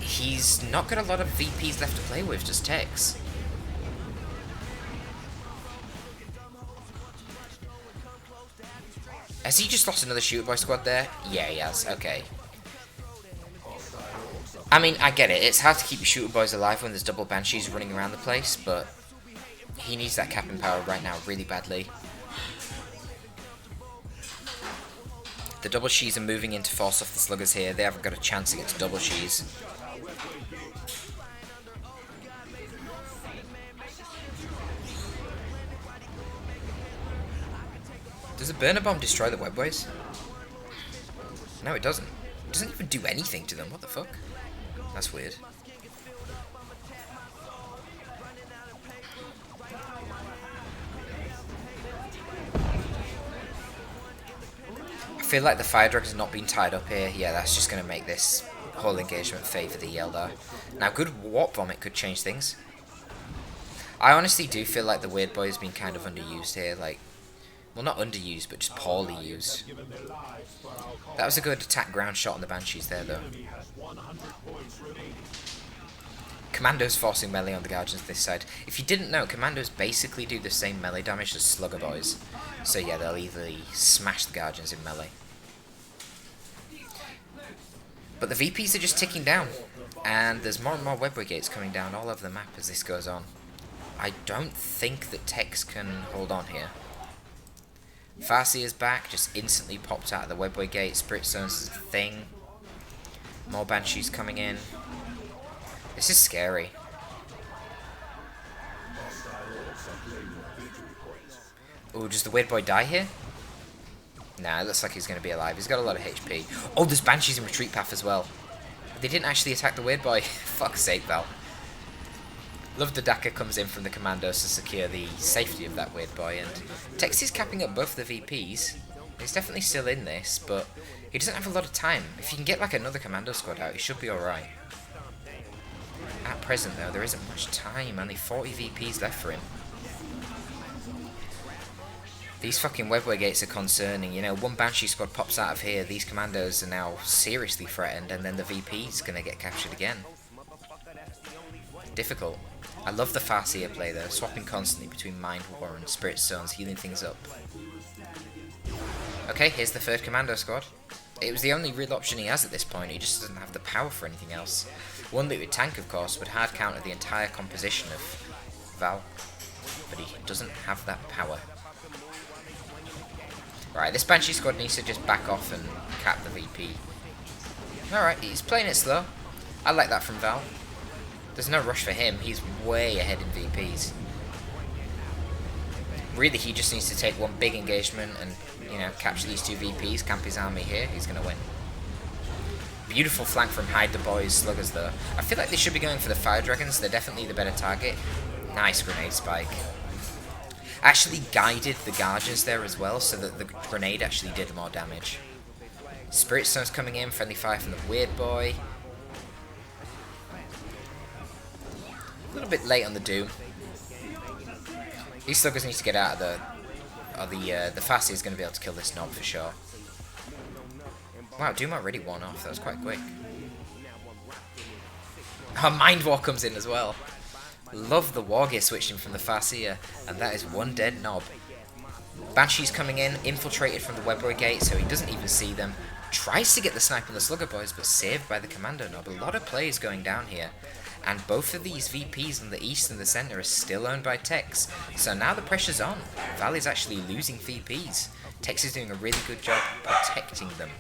he's not got a lot of VPs left to play with, just Tex. Has he just lost another Shooter Boy squad there? Yeah, he has. Okay. I mean, I get it. It's hard to keep your Shooter Boys alive when there's double Banshees running around the place, but he needs that capping power right now really badly. The double Shees are moving in to force off the Sluggers here. They haven't got a chance against double Shees. Does a Burner Bomb destroy the Webways? No, it doesn't. It doesn't even do anything to them. What the fuck? That's weird. I feel like the Fire Dragons not being tied up here. Yeah, that's just going to make this whole engagement favour the Eldar. Now, good Warp Vomit could change things. I honestly do feel like the Weird Boy has been kind of underused here. Like, well, not underused, but just poorly used. That was a good attack ground shot on the Banshees there, though. Commandos forcing melee on the Guardians this side. If you didn't know, Commandos basically do the same melee damage as Slugger Boys. So yeah, they'll easily smash the Guardians in melee. But the VPs are just ticking down. And there's more and more Web Brigades coming down all over the map as this goes on. I don't think that Tex can hold on here. Farseer's back, just instantly popped out of the Webway Gate. Spirit Stones is a thing. More Banshees coming in. This is scary. Oh, does the Weird Boy die here? Nah, it looks like he's going to be alive. He's got a lot of HP. Oh, there's Banshees in retreat path as well. They didn't actually attack the Weird Boy. Fuck's sake, Val. Love the Daka comes in from the Commandos to secure the safety of that Weird Boy, and Tex is capping up both the VPs. He's definitely still in this, but he doesn't have a lot of time. If you can get like another Commando squad out, he should be alright. At present though, there isn't much time, only 40 VPs left for him. These fucking Webway Gates are concerning, you know, one Banshee squad pops out of here, these Commandos are now seriously threatened, and then the VP's gonna get captured again. difficult. I love the Farseer play though, swapping constantly between Mind War and Spirit Stones, healing things up. Okay, here's the third commando squad. It was the only real option he has at this point, he just doesn't have the power for anything else. One looted tank, of course, would hard counter the entire composition of Val, but he doesn't have that power. Right, this Banshee squad needs to just back off and cap the VP. Alright, he's playing it slow. I like that from Val. There's no rush for him, he's way ahead in VPs. Really, he just needs to take one big engagement and, you know, capture these two VPs, camp his army here, he's going to win. Beautiful flank from Hide the Boys Sluggers though. I feel like they should be going for the Fire Dragons, they're definitely the better target. Nice grenade spike. Actually guided the Guardians there as well, so that the grenade actually did more damage. Spirit Stone's coming in, friendly fire from the Weird Boy. A little bit late on the Doom. These Sluggers need to get out of the Fassi is going to be able to kill this knob for sure. Wow, Doom already won off, that was quite quick. Oh, Mind War comes in as well. Love the Wargear switching from the Farseer, and that is one dead knob. Banshee's coming in, infiltrated from the Webboy gate, so he doesn't even see them. Tries to get the snipe on the Slugger Boys, but saved by the Commando knob. A lot of plays going down here. And both of these VPs in the east and the centre are still owned by Tex. So now the pressure's on. Val is actually losing VPs. Tex is doing a really good job protecting them.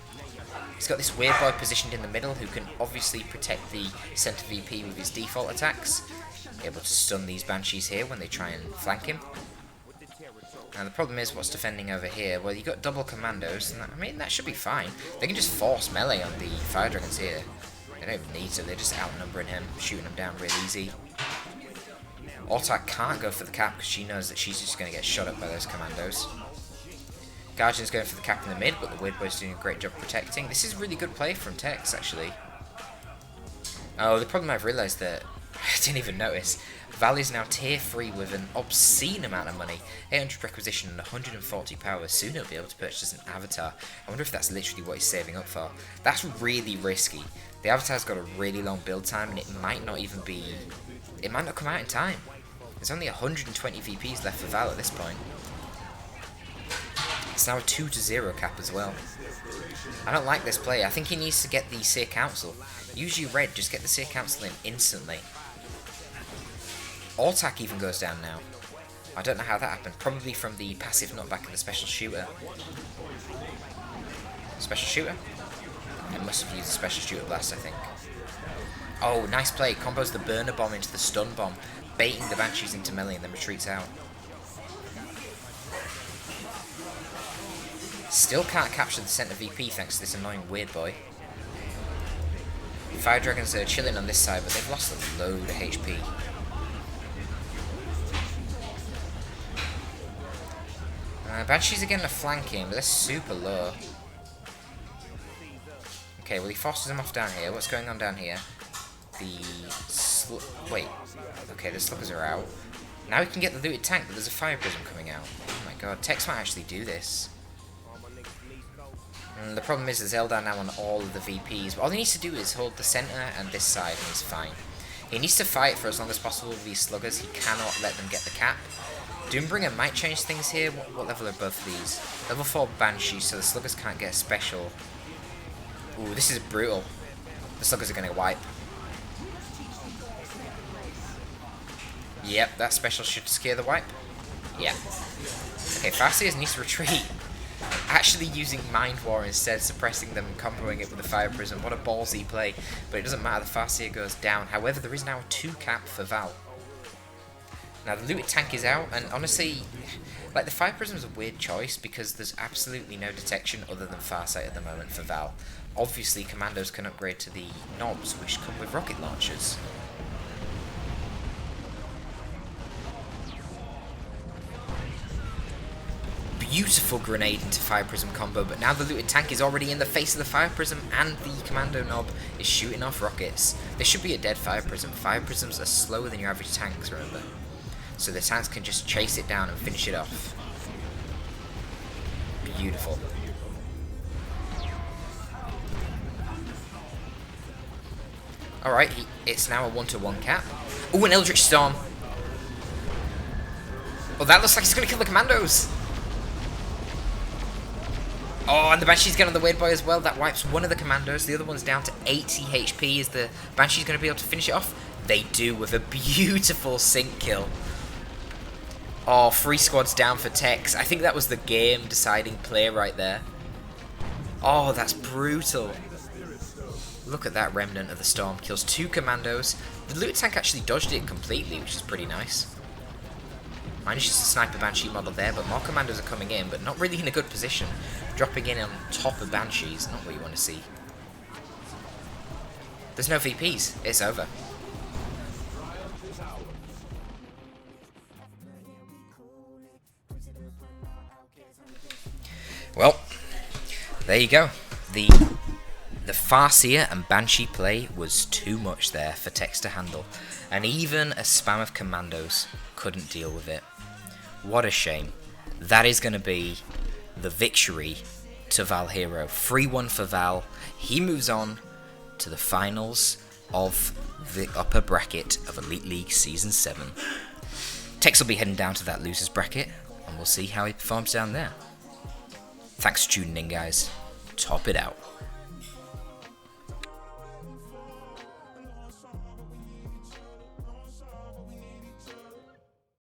He's got this Weird Boy positioned in the middle who can obviously protect the centre VP with his default attacks. Able to stun these Banshees here when they try and flank him. Now the problem is what's defending over here. Well, you've got double commandos, and I mean that should be fine. They can just force melee on the Fire Dragons here. They don't even need to, they're just outnumbering him, shooting him down real easy. Autark can't go for the cap because she knows that she's just going to get shot up by those commandos. Guardian's going for the cap in the mid, but the Weird Boy's doing a great job protecting. This is really good play from Tex, actually. Oh, the problem I've realised that I didn't even notice. Val is now tier 3 with an obscene amount of money. 800 requisition and 140 power. Soon he'll be able to purchase an avatar. I wonder if that's literally what he's saving up for. That's really risky. The avatar's got a really long build time and it might not even be... It might not come out in time. There's only 120 VPs left for Val at this point. It's now a 2-0 cap as well. I don't like this play. I think he needs to get the Seer Council. Use your red, just get the Seer Council in instantly. Autark even goes down now. I don't know how that happened. Probably from the passive knockback of the Special Shooter. Special Shooter? It must have used the Special Shooter Blast, I think. Oh, nice play. Combos the Burner Bomb into the Stun Bomb, baiting the Banshees into melee and then retreats out. Still can't capture the centre VP thanks to this annoying Weird Boy. Fire Dragons are chilling on this side, but they've lost a load of HP. Banshees are getting a flank in, but they're super low. Okay, well he forces them off down here. What's going on down here? Wait. Okay, the Sluggers are out. Now we can get the looted tank, but there's a Fire Prism coming out. Oh my god, Tex might actually do this. And the problem is there's Eldar now on all of the VPs. But all he needs to do is hold the centre and this side and he's fine. He needs to fight for as long as possible with these Sluggers. He cannot let them get the cap. Doombringer might change things here. What level are both of these? Level 4 Banshee, so the Sluggers can't get a special. Ooh, this is brutal. The Sluggers are going to wipe. Yep, that special should scare the wipe. Yeah. Okay, Farseers needs to retreat. Actually using Mind War instead, suppressing them and comboing it with the Fire Prism. What a ballsy play. But it doesn't matter, the Farseer goes down. However, there is now a 2 cap for Val. Now, the looted tank is out, and honestly, like, the Fire Prism is a weird choice because there's absolutely no detection other than Farsight at the moment for Val. Obviously, Commandos can upgrade to the knobs, which come with rocket launchers. Beautiful grenade into Fire Prism combo, but now the looted tank is already in the face of the Fire Prism and the Commando knob is shooting off rockets. This should be a dead Fire Prism. Fire Prisms are slower than your average tanks, remember. So the tanks can just chase it down and finish it off. Beautiful. Alright, it's now a 1-to-1 cap. Oh, an Eldritch Storm. Oh, that looks like he's going to kill the commandos. Oh, and the Banshee's getting on the Weird Boy as well. That wipes one of the commandos. The other one's down to 80 HP. Is the Banshee's going to be able to finish it off? They do with a beautiful sync kill. Oh, 3 squads down for Tex. I think that was the game-deciding play right there. Oh, that's brutal. Look at that Remnant of the Storm. Kills 2 commandos. The loot tank actually dodged it completely, which is pretty nice. Manages to snipe a Banshee model there, but more commandos are coming in, but not really in a good position. Dropping in on top of Banshees, not what you want to see. There's no VPs. It's over. Well, there you go. The Farseer and Banshee play was too much there for Tex to handle, and even a spam of commandos couldn't deal with it. What a shame. That is going to be the victory to Val Hero. 3-1 for Val. He moves on to the finals of the upper bracket of Elite League Season 7. Tex will be heading down to that losers bracket, and we'll see how he performs down there. Thanks for tuning in, guys. Top it out.